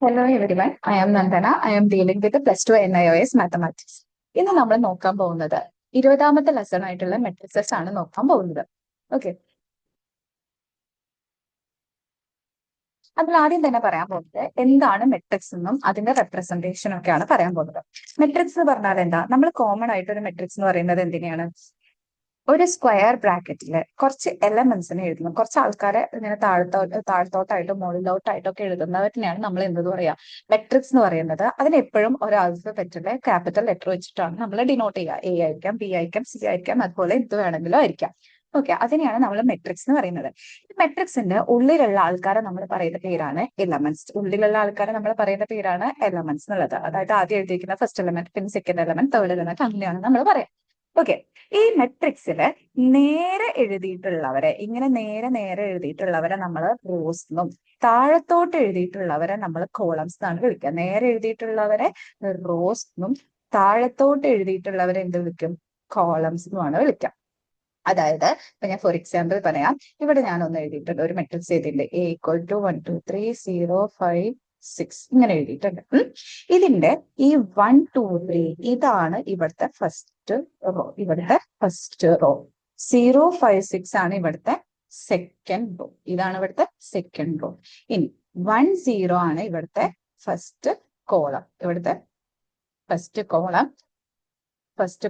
Hello everyone, I am Nandana. I am dealing with the +2 NIOS Mathematics. ഇന്ന് നമ്മൾ നോക്കാൻ പോകുന്നത് 20ാമത്തെ ലെസൺ ആയിട്ടുള്ള മെട്രിക്സസ് ആണ് നോക്കാൻ പോകുന്നത്. ഓക്കെ, അതിൽ ആദ്യം തന്നെ പറയാൻ പോകുന്നത് എന്താണ് മെട്രിക്സ് എന്നും അതിന്റെ റെപ്രസെന്റേഷൻ ഒക്കെയാണ് പറയാൻ പോകുന്നത്. മെട്രിക്സ് പറഞ്ഞാൽ എന്താ? നമ്മൾ കോമൺ ആയിട്ട് ഒരു മെട്രിക്സ് എന്ന് പറയുന്നത് എന്തിനാണ്? ഒരു സ്ക്വയർ ബ്രാക്കറ്റില് കുറച്ച് എലമെന്റ്സിനെ എഴുതുന്നു. കുറച്ച് ആൾക്കാരെ ഇങ്ങനെ താഴത്തോട്ടായിട്ടും മുകളിലോട്ടായിട്ടും ഒക്കെ എഴുതുന്നവരിനെയാണ് നമ്മൾ എന്ത് പറയാ, മെട്രിക്സ് എന്ന് പറയുന്നത്. അതിന് എപ്പോഴും ഒരു ആൽഫബറ്റിലെ ക്യാപിറ്റൽ ലെറ്റർ വെച്ചിട്ടാണ് നമ്മൾ ഡിനോട്ട് ചെയ്യുക. എ ആയിരിക്കാം, ബി ആയിരിക്കാം, സി ആയിരിക്കാം, അതുപോലെ എന്ത് വേണമെങ്കിലും ആയിരിക്കാം. ഓക്കെ, അതിനെയാണ് നമ്മൾ മെട്രിക്സ് എന്ന് പറയുന്നത്. ഈ മെട്രിക്സിന്റെ ഉള്ളിലുള്ള ആൾക്കാരെ നമ്മൾ പറയുന്ന പേരാണ് എലമെന്റ്സ്. ഉള്ളിലുള്ള ആൾക്കാരെ നമ്മൾ പറയുന്ന പേരാണ് എലമെന്റ്സ് എന്നുള്ളത്. അതായത് ആദ്യം എഴുതിയിരിക്കുന്ന ഫസ്റ്റ് എലമെന്റ്, പിന്നെ സെക്കൻഡ് എലമെന്റ്, തേർഡ് എലമെന്റ്, അങ്ങനെയാണ് നമ്മൾ പറയാം. ഓക്കെ, ഈ മെട്രിക്സില് നേരെ എഴുതിയിട്ടുള്ളവരെ, ഇങ്ങനെ നേരെ നേരെ എഴുതിയിട്ടുള്ളവരെ നമ്മൾ റോസ് എന്നും താഴത്തോട്ട് എഴുതിയിട്ടുള്ളവരെ നമ്മൾ കോളംസ് എന്നാണ് വിളിക്കുക. നേരെ എഴുതിയിട്ടുള്ളവരെ റോസ് എന്നും താഴത്തോട്ട് എഴുതിയിട്ടുള്ളവരെ എന്ത് വിളിക്കും? കോളംസ് എന്നുമാണ് വിളിക്കുക. അതായത് ഇപ്പൊ ഞാൻ ഫോർ എക്സാമ്പിൾ പറയാം. ഇവിടെ ഞാൻ ഒന്ന് എഴുതിയിട്ടുണ്ട്, ഒരു മെട്രിക്സ് എഴുതിയിട്ടുണ്ട്. A = 1 2 3 0 5 6 ഇങ്ങനെ എഴുതിയിട്ടുണ്ട്. ഇതിന്റെ ഈ 1 2 3 ഇതാണ് ഇവിടുത്തെ ഫസ്റ്റ് റോ. ഇവിടുത്തെ ഫസ്റ്റ് റോ 0 5 6 ആണ് ഇവിടുത്തെ സെക്കൻഡ് റോ. ഇതാണ് ഇവിടുത്തെ സെക്കൻഡ് റോ. ഇനി 1 0 ആണ് ഇവിടുത്തെ ഫസ്റ്റ് കോളം. ഇവിടുത്തെ ഫസ്റ്റ്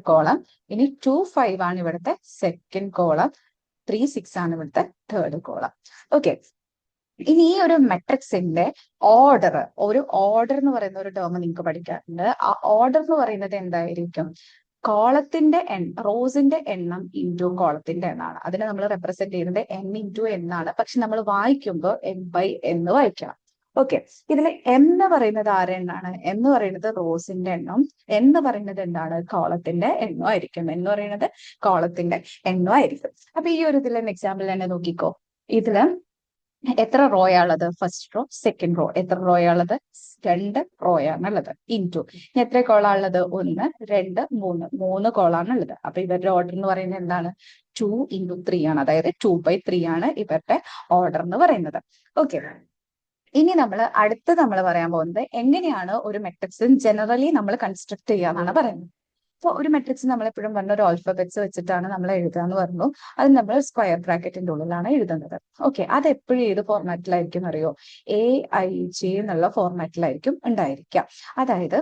കോളം. ഇനി 2 5 ആണ് ഇവിടുത്തെ സെക്കൻഡ് കോളം. 3 6 ആണ് ഇവിടുത്തെ തേർഡ് കോളം. ഓക്കെ, ഇനി ഈ ഒരു മെട്രിക്സിന്റെ ഓർഡർ, ഒരു ഓർഡർ എന്ന് പറയുന്ന ഒരു ടേം നിങ്ങൾക്ക് പഠിക്കാറുണ്ട്. ആ ഓർഡർ എന്ന് പറയുന്നത് എന്തായിരിക്കും? കോളത്തിന്റെ റോസിന്റെ എണ്ണം ഇൻറ്റു കോളത്തിന്റെ എണ്ണമാണ്. അതിനെ നമ്മൾ റെപ്രസെന്റ് ചെയ്യുന്നത് n ഇൻറ്റു എന്നാണ്. പക്ഷെ നമ്മൾ വായിക്കുമ്പോൾ n/n വായിക്കണം. ഓക്കെ, ഇതിൽ എന്ന് പറയുന്നത് ആരുടെ എണ്ണാണ്? എന്ന് പറയുന്നത് റോസിന്റെ എണ്ണം, എന്ന് പറയുന്നത് എന്താണ്? കോളത്തിന്റെ എണ്ണം ആയിരിക്കും. എന്ന് പറയുന്നത് കോളത്തിന്റെ എണ്ണം ആയിരിക്കും. അപ്പൊ ഈ ഒരു ഇതിൽ എക്സാമ്പിൾ തന്നെ നോക്കിക്കോ. ഇതില് എത്ര റോയാണുള്ളത്? First row, second row. എത്ര റോയാണുള്ളത്? 2 റോയാണുള്ളത്. ഇൻറ്റു എത്ര കോളാണുള്ളത്? 1 2 3 കോളാണുള്ളത്. അപ്പൊ ഇവരുടെ ഓർഡർ എന്ന് പറയുന്നത് എന്താണ്? 2 × 3 ആണ്. അതായത് 2/3 ആണ് ഇവരുടെ ഓർഡർ എന്ന് പറയുന്നത്. ഓക്കെ, ഇനി അടുത്ത് നമ്മൾ പറയാൻ പോകുന്നത് എങ്ങനെയാണ് ഒരു മെട്രിക്സ് ജനറലി നമ്മൾ കൺസ്ട്രക്ട് ചെയ്യാന്നാണ് പറയുന്നത്. അപ്പോൾ ഒരു മെട്രിക്സ് നമ്മൾ എപ്പോഴും പറഞ്ഞ ഒരു ആൽഫബറ്റ്സ് വെച്ചിട്ടാണ് നമ്മൾ എഴുതുക എന്ന് പറഞ്ഞു. അത് നമ്മൾ സ്ക്വയർ ബ്രാക്കറ്റിന്റെ ഉള്ളിലാണ് എഴുതുന്നത്. ഓക്കെ, അത് എപ്പോഴും ഏത് ഫോർമാറ്റിലായിരിക്കും അറിയോ? AIJ എന്നുള്ള ഫോർമാറ്റിലായിരിക്കും ഉണ്ടായിരിക്കുക. അതായത്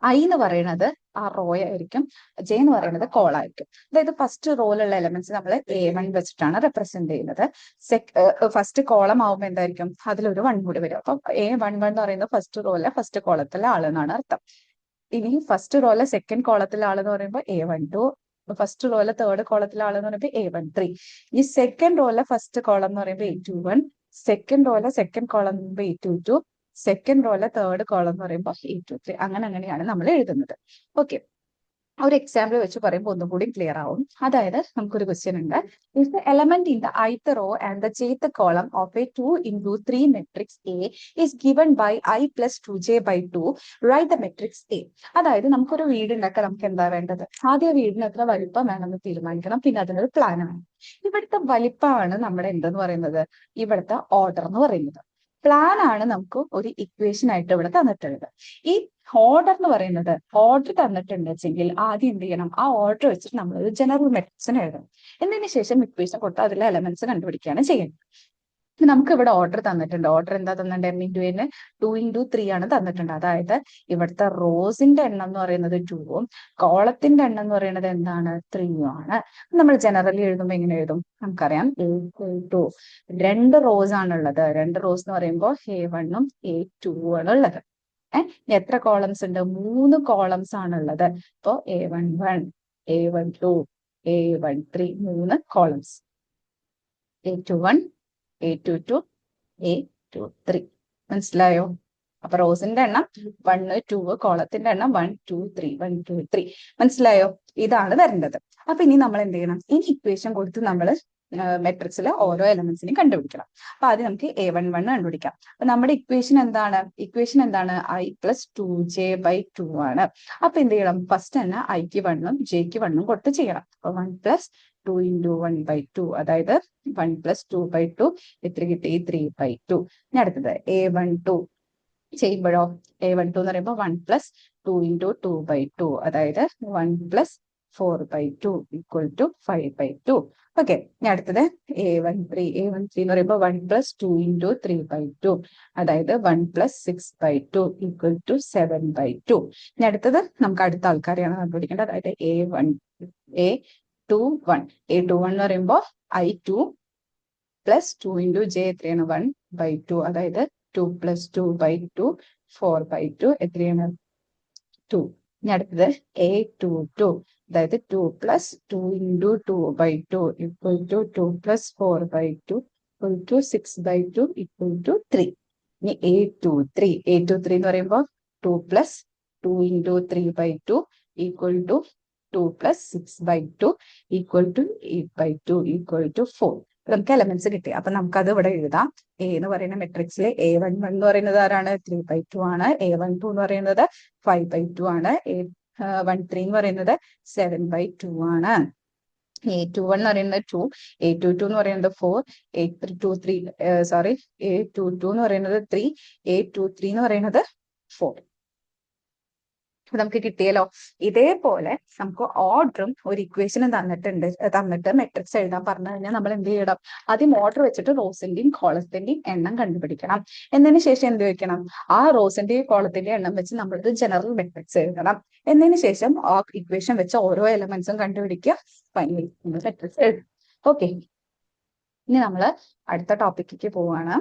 I എന്ന് പറയുന്നത് ആ റോ ആയിരിക്കും, J എന്ന് പറയുന്നത് കോളായിരിക്കും. അതായത് ഫസ്റ്റ് റോയിലുള്ള എലമെന്റ്സ് നമ്മൾ A1 വെച്ചിട്ടാണ് റെപ്രസെന്റ് ചെയ്യുന്നത്. ഫസ്റ്റ് കോളം ആവുമ്പോൾ എന്തായിരിക്കും? അതിലൊരു 1 കൂടി വരും. അപ്പം A11 എന്ന് പറയുന്നത് ഫസ്റ്റ് റോയിലെ ഫസ്റ്റ് കോളത്തിലെ ആളെന്നാണ് അർത്ഥം. ഇനി ഫസ്റ്റ് റോയിലെ സെക്കൻഡ് കോളത്തിലെ ആളെന്ന് പറയുമ്പോൾ A12, ഫസ്റ്റ് റോയിലെ തേർഡ് കോളത്തിലെ ആളെന്ന് പറയുമ്പോൾ A13. ഈ സെക്കൻഡ് റോയിലെ ഫസ്റ്റ് കോളം എന്ന് പറയുമ്പോൾ A21, സെക്കൻഡ് റോയിലെ സെക്കൻഡ് കോളം എന്ന് പറയുമ്പോൾ A22, സെക്കൻഡ് റോയിലെ തേർഡ് കോളം എന്ന് പറയുമ്പോൾ A23. അങ്ങനെയാണ് നമ്മൾ എഴുതുന്നത്. ഓക്കെ, ഒരു എക്സാമ്പിൾ വെച്ച് പറയുമ്പോൾ ഒന്നും കൂടി ക്ലിയർ ആവും. അതായത് നമുക്കൊരു ക്വസ്റ്റ്യൻ ഉണ്ട്. If the element in the ith row and the jth column of a 2 × 3 matrix A is given by I + 2j/2, right the matrix A. അതായത് നമുക്കൊരു വീട് ഉണ്ടാക്കാൻ നമുക്ക് എന്താ വേണ്ടത്? ആദ്യം വീടിന് എത്ര വലിപ്പം വേണമെന്ന് തീരുമാനിക്കണം. പിന്നെ അതിനൊരു പ്ലാൻ വേണം. ഇവിടുത്തെ വലിപ്പമാണ് നമ്മുടെ എന്തെന്ന് പറയുന്നത്? ഇവിടുത്തെ ഓർഡർ എന്ന് പറയുന്നത്. പ്ലാൻ ആണ് നമുക്ക് ഒരു ഇക്വേഷൻ ആയിട്ട് ഇവിടെ തന്നിട്ടുള്ളത്. ഈ ഓർഡർ എന്ന് പറയുന്നത്, ഓർഡർ തന്നിട്ടുണ്ട് വെച്ചെങ്കിൽ ആദ്യം എന്ത് ചെയ്യണം? ആ ഓർഡർ വെച്ചിട്ട് നമ്മൾ ഒരു ജനറൽ മെട്രിക്സിന് എഴുതണം. എന്നതിന് ശേഷം ഇക്വേഷൻ കൊടുത്ത് അതിലെ എലമെന്റ്സ് കണ്ടുപിടിക്കുകയാണ് ചെയ്യുന്നത്. നമുക്ക് ഇവിടെ ഓർഡർ തന്നിട്ടുണ്ട്. ഓർഡർ എന്താ തന്നിട്ടുണ്ട്? m × n 2 × 3 ആണ് തന്നിട്ടുണ്ട്. അതായത് ഇവിടുത്തെ റോസിന്റെ എണ്ണം എന്ന് പറയുന്നത് 2ഉം കോളത്തിന്റെ എണ്ണം എന്ന് പറയുന്നത് എന്താണ്? 3ഉം ആണ്. നമ്മൾ ജനറലി എഴുതുമ്പോൾ എങ്ങനെ എഴുതും? നമുക്കറിയാം, A2 2 റോസ് ആണുള്ളത്. 2 റോസ് എന്ന് പറയുമ്പോൾ A1ഉം A2ഉം ആണ് ഉള്ളത്. എത്ര കോളംസ് ഉണ്ട്? 3 കോളംസ് ആണുള്ളത്. ഇപ്പോ A11, A12, A13 3 columns. A21, A22, A23. മനസ്സിലായോ? അപ്പൊ റോസിന്റെ എണ്ണം 1 2, കോളത്തിന്റെ എണ്ണം 1 2 3 1 2 3. മനസ്സിലായോ? ഇതാണ് വരേണ്ടത്. അപ്പൊ ഇനി നമ്മൾ എന്ത് ചെയ്യണം? ഈ ഇക്വേഷൻ കൊടുത്ത് നമ്മൾ മെട്രിക്സിലെ ഓരോ എലമെന്റ്സിനെയും കണ്ടുപിടിക്കണം. അപ്പൊ ആദ്യം നമുക്ക് A11 കണ്ടുപിടിക്കാം. അപ്പൊ നമ്മുടെ ഇക്വേഷൻ എന്താണ്? I + 2j/2 ആണ്. അപ്പൊ എന്ത് ചെയ്യണം? ഫസ്റ്റ് തന്നെ Iക്ക് 1ഉം Jക്ക് 1ഉം കൊടുത്ത് ചെയ്യണം. അപ്പൊ 1 + 2 × 1/2, അതായത് 1 + 2/2 എത്ര കിട്ടി? 3/2. ഇനി അടുത്തത് A12. ചെയ്യുമ്പോഴോ A12 എന്ന് പറയുമ്പോൾ 1 + 2 × 2/2, അതായത് 1 + 4/2 = 5/2. ഓക്കെ, ഇനി അടുത്തത് A13 എന്ന് പറയുമ്പോൾ 1 + 2 × 3/2, അതായത് 1 + 6/2 = 7/2. ഇനി അടുത്തത് നമുക്ക് അടുത്ത ആൾക്കാരെയാണ് കണ്ടുപിടിക്കേണ്ടത്, അതായത് A21 എന്ന് പറയുമ്പോൾ I2 + 2 × J എത്രയാണ് 1/2, അതായത് 2 + 2/2 4/2 എത്രയാണ് 2. ഇനി അടുത്തത് A22, അതായത് 2 + 2 × 2/2 = 2 + 4/2 = 6/2 = 3. ഇനി A23 എന്ന് പറയുമ്പോൾ 2 + 2 × 3/2 = 2 + 6/2 = 8/2 = 4. നമുക്ക് എലമെന്റ്സ് കിട്ടി. അപ്പൊ നമുക്കത് ഇവിടെ എഴുതാം. എ എന്ന് പറയുന്ന മെട്രിക്സിലെ A11 എന്ന് പറയുന്നത് ആരാണ് 3/2 ആണ്. A12 എന്ന് പറയുന്നത് 5/2 ആണ്. A13 എന്ന് പറയുന്നത് 7/2 ആണ്. A21 എന്ന് പറയുന്നത് 2, A22 എന്ന് പറയുന്നത് 4, A22 എന്ന് പറയുന്നത് 3, A23 എന്ന് പറയുന്നത് 4. നമുക്ക് കിട്ടിയല്ലോ. ഇതേപോലെ നമുക്ക് ഓർഡറും ഒരു ഇക്വേഷനും തന്നിട്ട് മെട്രിക്സ് എഴുതാൻ പറഞ്ഞു കഴിഞ്ഞാൽ നമ്മൾ എന്ത് ചെയ്യണം, ആദ്യം ഓർഡർ വെച്ചിട്ട് റോസിന്റെയും കോളത്തിന്റെയും എണ്ണം കണ്ടുപിടിക്കണം. എന്നതിന് ശേഷം എന്ത് വെക്കണം, ആ റോസിന്റെയും കോളത്തിന്റെയും എണ്ണം വെച്ച് നമ്മളത് ജനറൽ മെട്രിക്സ് എഴുതണം. എന്നതിന് ശേഷം ആ ഇക്വേഷൻ വെച്ച് ഓരോ എലമെന്റ്സും കണ്ടുപിടിക്കുക, ഫൈനലി മെട്രിക്സ് എഴുതും. ഓക്കെ, ഇനി നമ്മൾ അടുത്ത ടോപ്പിക്കിലേക്ക് പോവാണ്.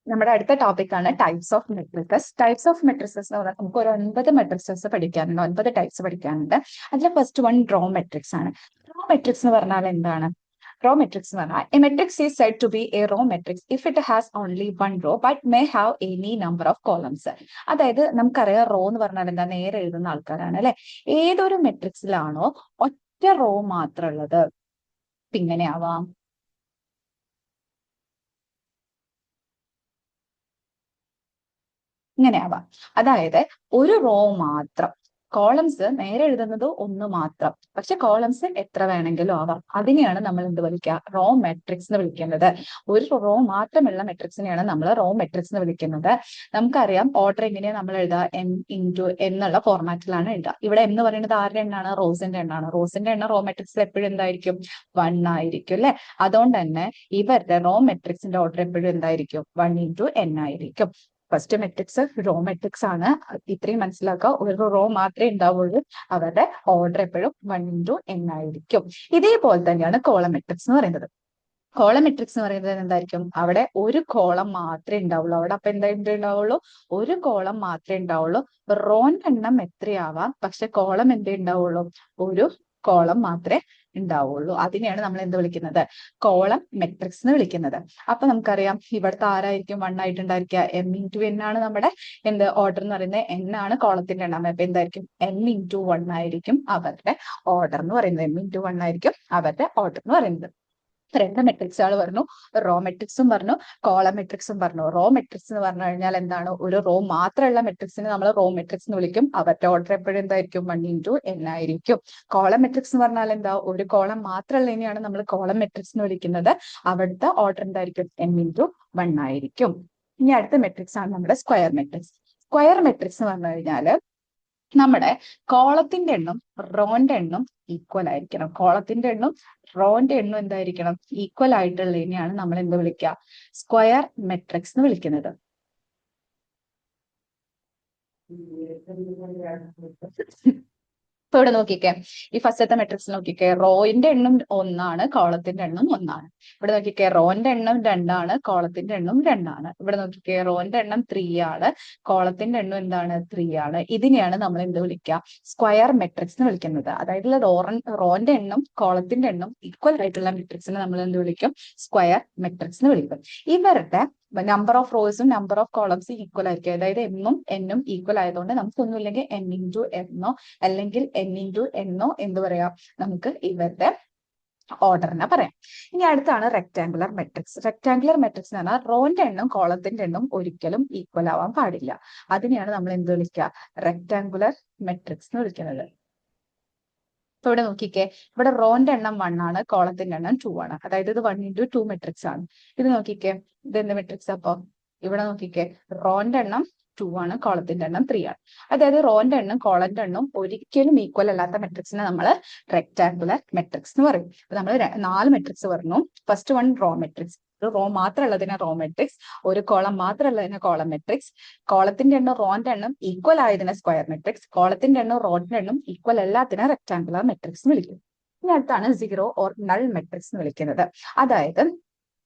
നമ്മുടെ അടുത്ത ടോപ്പിക്കാണ് types of matrices. Types of matrices എന്ന് പറഞ്ഞാൽ നമുക്ക് ഒരു 9 മെട്രിസസ് പഠിക്കാനുണ്ട്, 9 ടൈപ്സ് പഠിക്കാനുണ്ട്. അതിൽ ഫസ്റ്റ് വൺ റോ മെട്രിക്സ് ആണ്. റോ മെട്രിക്സ് എന്ന് പറഞ്ഞാൽ എന്താണ്? റോ മെട്രിക്സ് എന്ന് പറഞ്ഞാൽ a matrix is said to be a row matrix if it has only one row but may have any number of columns. അതായത് നമുക്കറിയാം റോ എന്ന് പറഞ്ഞാൽ എന്താ, നേരെ എഴുതുന്ന ആൾക്കാരാണ് അല്ലെ. ഏതൊരു മെട്രിക്സിലാണോ ഒറ്റ റോ മാത്രം ഉള്ളത്, ഇങ്ങനെ ആവാം. ഇങ്ങനെ ആവാം. അതായത് ഒരു റോ മാത്രം, കോളംസ് നേരെ എഴുതുന്നത് ഒന്ന് മാത്രം, പക്ഷെ കോളംസ് എത്ര വേണമെങ്കിലും ആവാം. അതിനെയാണ് നമ്മൾ എന്ത് വിളിക്കുക, റോ മെട്രിക്സ് എന്ന് വിളിക്കുന്നത്. ഒരു റോ മാത്രമുള്ള മെട്രിക്സിനെയാണ് നമ്മൾ റോ മെട്രിക്സ് എന്ന് വിളിക്കുന്നത്. നമുക്കറിയാം ഓർഡർ എങ്ങനെയാണ് നമ്മൾ എഴുതുക, M × എന്നുള്ള ഫോർമാറ്റിലാണ് എഴുതുക. ഇവിടെ എന്ന് പറയുന്നത് ആരുടെ എണ്ണാണ്, റോസിന്റെ എണ്ണാണ്. റോസിന്റെ എണ്ണം റോ മെട്രിക്സിൽ എപ്പോഴും എന്തായിരിക്കും, 1 ആയിരിക്കും അല്ലെ. അതുകൊണ്ട് തന്നെ ഇവരുടെ റോ മെട്രിക്സിന്റെ ഓർഡർ എപ്പോഴും എന്തായിരിക്കും, 1 × n ആയിരിക്കും. ഫസ്റ്റ് മെട്രിക്സ് റോ മെട്രിക്സ് ആണ്, ഇത്രയും മനസ്സിലാക്കുക. ഒരു റോ മാത്രമേ ഉണ്ടാവുള്ളൂ, അവരുടെ ഓർഡർ എപ്പോഴും 1 × n ആയിരിക്കും. ഇതേപോലെ തന്നെയാണ് കോളം മെട്രിക്സ് എന്ന് പറയുന്നത്. കോളം മെട്രിക്സ് എന്ന് പറയുന്നത് എന്തായിരിക്കും, അവിടെ ഒരു കോളം മാത്രമേ ഉണ്ടാവുള്ളൂ. അവിടെ അപ്പൊ ഉണ്ടാവുള്ളൂ, ഒരു കോളം മാത്രമേ ഉണ്ടാവുള്ളൂ. റോന്റെ എണ്ണം എത്രയാവാം, പക്ഷെ കോളം എന്തേ ഉണ്ടാവുള്ളൂ, ഒരു കോളം മാത്രമേ ഉണ്ടാവുള്ളൂ. അതിനെയാണ് നമ്മൾ എന്ത് വിളിക്കുന്നത്, കോളം മെട്രിക്സ് എന്ന് വിളിക്കുന്നത്. അപ്പൊ നമുക്കറിയാം ഇവിടുത്തെ ആരായിരിക്കും 1 ആയിട്ടുണ്ടായിരിക്കുക, M × n ആണ് നമ്മുടെ എന്ത് ഓർഡർ എന്ന് പറയുന്നത്. n ആണ് കോളത്തിന്റെ എണ്ണം. അപ്പൊ എന്തായിരിക്കും, n × 1 ആയിരിക്കും അവരുടെ ഓർഡർ എന്ന് പറയുന്നത്. M × 1 ആയിരിക്കും അവരുടെ ഓർഡർ എന്ന് പറയുന്നത്. രണ്ട് മെട്രിക്സുകൾ പറഞ്ഞു, റോ മെട്രിക്സും പറഞ്ഞു, കോളം മെട്രിക്സും പറഞ്ഞു. റോ മെട്രിക്സ് എന്ന് പറഞ്ഞു കഴിഞ്ഞാൽ എന്താണ്, ഒരു റോ മാത്രമുള്ള മെട്രിക്സിനെ നമ്മൾ റോ മെട്രിക്സ് എന്ന് വിളിക്കും. അവരുടെ ഓർഡർ എപ്പോഴും എന്തായിരിക്കും, 1 × n ആയിരിക്കും. കോളം മെട്രിക്സ് എന്ന് പറഞ്ഞാൽ എന്താ, ഒരു കോളം മാത്രമുള്ളതിനെയാണ് നമ്മൾ കോളം മെട്രിക്സ് എന്ന് വിളിക്കുന്നത്. അവിടുത്തെ ഓർഡർ എന്തായിരിക്കും, n × 1 ആയിരിക്കും. ഇനി അടുത്ത മെട്രിക്സ് ആണ് നമ്മുടെ സ്ക്വയർ മെട്രിക്സ്. സ്ക്വയർ മെട്രിക്സ് എന്ന് പറഞ്ഞു കഴിഞ്ഞാൽ നമ്മുടെ കോളത്തിന്റെ എണ്ണം റോന്റെ എണ്ണം ഈക്വൽ ആയിരിക്കണം. കോളത്തിന്റെ എണ്ണം റോന്റെ എണ്ണം എന്തായിരിക്കണം, ഈക്വൽ ആയിട്ടുള്ളതിനെയാണ് നമ്മൾ എന്ത് വിളിക്കുക, സ്ക്വയർ മെട്രിക്സ് എന്ന് വിളിക്കുന്നത്. ഇപ്പൊ ഇവിടെ നോക്കിക്കേ, ഈ ഫസ്റ്റത്തെ മെട്രിക്സ് നോക്കിക്കേ, റോയിന്റെ എണ്ണം 1 ആണ്, കോളത്തിന്റെ എണ്ണം 1 ആണ്. ഇവിടെ നോക്കിക്കേ, റോന്റെ എണ്ണം 2 ആണ്, കോളത്തിന്റെ എണ്ണം 2 ആണ്. ഇവിടെ നോക്കിക്കേ, റോന്റെ എണ്ണം 3 ആണ്, കോളത്തിന്റെ എണ്ണം എന്താണ്, 3 ആണ്. ഇതിനെയാണ് നമ്മൾ എന്ത് വിളിക്കുക, സ്ക്വയർ മെട്രിക്സ് എന്ന് വിളിക്കുന്നത്. അതായത് റോന്റെ എണ്ണം കോളത്തിന്റെ എണ്ണം ഈക്വൽ ആയിട്ടുള്ള മെട്രിക്സിനെ നമ്മൾ എന്ത് വിളിക്കും, സ്ക്വയർ മെട്രിക്സ് എന്ന് വിളിക്കും. ഇവരുടെ നമ്പർ ഓഫ് റോസും നമ്പർ ഓഫ് കോളംസ് ഈക്വൽ ആയിരിക്കും. അതായത് എമ്മും എന്നും ഈക്വൽ ആയതുകൊണ്ട് നമുക്കൊന്നുമില്ലെങ്കിൽ n × എന്നോ അല്ലെങ്കിൽ n × എന്നോ എന്ത് പറയാം, നമുക്ക് ഇവരുടെ ഓർഡറിനെ പറയാം. ഇനി അടുത്താണ് റെക്ടാങ്കുലർ മെട്രിക്സ്. റെക്ടാങ്കുലർ മെട്രിക്സ് എന്ന് പറഞ്ഞാൽ റോന്റെ എണ്ണം കോളത്തിന്റെ എണ്ണം ഒരിക്കലും ഈക്വൽ ആവാൻ പാടില്ല. അതിനെയാണ് നമ്മൾ എന്ത് വിളിക്കുക, റെക്ടാങ്കുലർ മെട്രിക്സ് എന്ന് വിളിക്കുന്നത്. ഇപ്പൊ ഇവിടെ നോക്കിക്കേ, ഇവിടെ റോന്റെ എണ്ണം 1 ആണ്, കോളത്തിന്റെ എണ്ണം 2 ആണ്. അതായത് ഇത് 1 × 2 മെട്രിക്സ് ആണ്. ഇത് നോക്കിക്കേ, ഇത് എന്ത് മെട്രിക്സ് അപ്പൊ ഇവിടെ നോക്കിക്കേ, റോന്റെ എണ്ണം 2 ആണ്, കോളത്തിന്റെ എണ്ണം 3 ആണ്. അതായത് റോന്റെ എണ്ണം കോളന്റെ എണ്ണം ഒരിക്കലും ഈക്വൽ അല്ലാത്ത മെട്രിക്സിനെ നമ്മൾ റെക്ടാങ്കുലർ മെട്രിക്സ് എന്ന് പറയും. അപ്പൊ നമ്മൾ 4 മെട്രിക്സ് പറഞ്ഞു. ഫസ്റ്റ് വൺ റോ മെട്രിക്സ്, ഒരു റോ മാത്രമുള്ളതിനെ റോ മെട്രിക്സ്, ഒരു കോളം മാത്രമുള്ളതിനെ കോളം മെട്രിക്സ്, കോളത്തിന്റെ എണ്ണം റോന്റെ എണ്ണം ഈക്വൽ ആയതിനെ സ്ക്വയർ മെട്രിക്സ്, കോളത്തിന്റെ എണ്ണം റോന്റെ എണ്ണം ഈക്വൽ അല്ലാത്തതിനെ റെക്ടാങ്കുലർ മെട്രിക്സ് എന്ന് വിളിക്കും. ഇനി അടുത്താണ് സീറോ ഓർ നൾ മെട്രിക്സ് എന്ന് വിളിക്കുന്നത്. അതായത്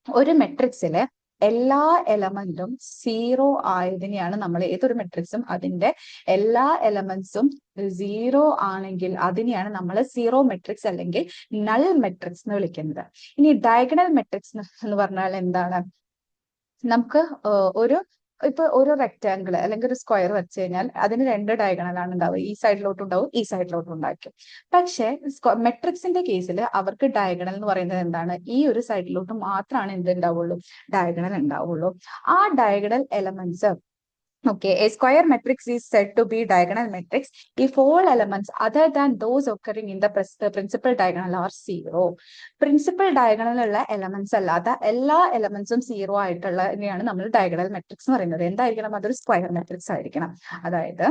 ഒരു മെട്രിക്സിലെ എല്ലാ എലമെന്റും സീറോ ആയതിനെയാണ് നമ്മൾ, ഏതൊരു മെട്രിക്സും അതിന്റെ എല്ലാ എലമെന്റ്സും സീറോ ആണെങ്കിൽ അതിനെയാണ് നമ്മൾ സീറോ മെട്രിക്സ് അല്ലെങ്കിൽ നൾ മെട്രിക്സ് എന്ന് വിളിക്കുന്നത്. ഇനി ഡയഗണൽ മെട്രിക്സ് എന്ന് പറഞ്ഞാൽ എന്താണ്? നമുക്ക് ഒരു റെക്ടാങ്കിൾ അല്ലെങ്കിൽ ഒരു സ്ക്വയർ വെച്ച് കഴിഞ്ഞാൽ അതിന് 2 ഡയഗണലാണ് ഉണ്ടാവുക, ഈ സൈഡിലോട്ടും ഉണ്ടാവും, ഈ സൈഡിലോട്ടും ഉണ്ടാക്കും. പക്ഷെ മെട്രിക്സിന്റെ കേസിൽ അവർക്ക് ഡയഗണൽ എന്ന് പറയുന്നത് എന്താണ്? ഈ ഒരു സൈഡിലോട്ട് മാത്രമാണ് എന്ത് ഉണ്ടാവുള്ളൂ? ഡയഗണൽ ഉണ്ടാവുള്ളൂ. ആ diagonal elements, okay, a square matrix is said to be diagonal matrix if all elements other than those occurring in the principal diagonal are zero. Principal diagonal ഉള്ള എലമെന്റ്സ് അല്ലാത്ത എല്ലാ എലമെന്റ്സും സീറോ ആയിട്ടുള്ളതിനെയാണ് നമ്മൾ ഡയഗണൽ മെട്രിക്സ് എന്ന് പറയുന്നത്. എന്തായിരിക്കണം? അതൊരു square matrix ആയിരിക്കണം. അതായത്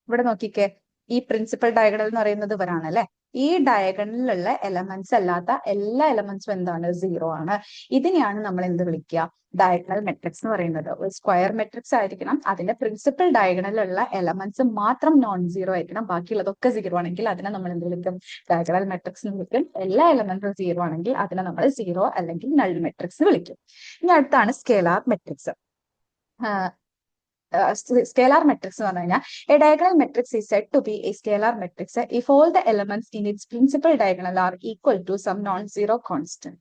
ഇവിടെ നോക്കിക്കേ, ഈ പ്രിൻസിപ്പൽ ഡയഗണൽ എന്ന് പറയുന്നത് ഇവരാണ് അല്ലെ. ഈ ഡയഗണലിലുള്ള എലമെന്റ്സ് അല്ലാത്ത എല്ലാ എലമെന്റ്സും എന്താണ്? സീറോ ആണ്. ഇതിനെയാണ് നമ്മൾ എന്ത് വിളിക്കുക? ഡയഗണൽ മെട്രിക്സ് എന്ന് പറയുന്നത്. ഒരു സ്ക്വയർ മെട്രിക്സ് ആയിരിക്കണം, അതിന്റെ പ്രിൻസിപ്പൽ ഡയഗണലിലുള്ള എലമെന്റ്സ് മാത്രം നോൺ സീറോ ആയിരിക്കണം, ബാക്കിയുള്ളതൊക്കെ സീറോ ആണെങ്കിൽ അതിനെ നമ്മൾ എന്ത് വിളിക്കും? ഡയഗണൽ മെട്രിക്സ് എന്ന് വിളിക്കും. എല്ലാ എലമെന്റ്സും സീറോ ആണെങ്കിൽ അതിനെ നമ്മൾ സീറോ അല്ലെങ്കിൽ നൾ മെട്രിക്സ് വിളിക്കും. ഇനി അടുത്താണ് സ്കേലാർ മെട്രിക്സ്. scalar matrix എന്ന് പറഞ്ഞു കഴിഞ്ഞാൽ a diagonal matrix is said to be a scalar matrix if all the elements in its principal diagonal are equal to some non-zero constant.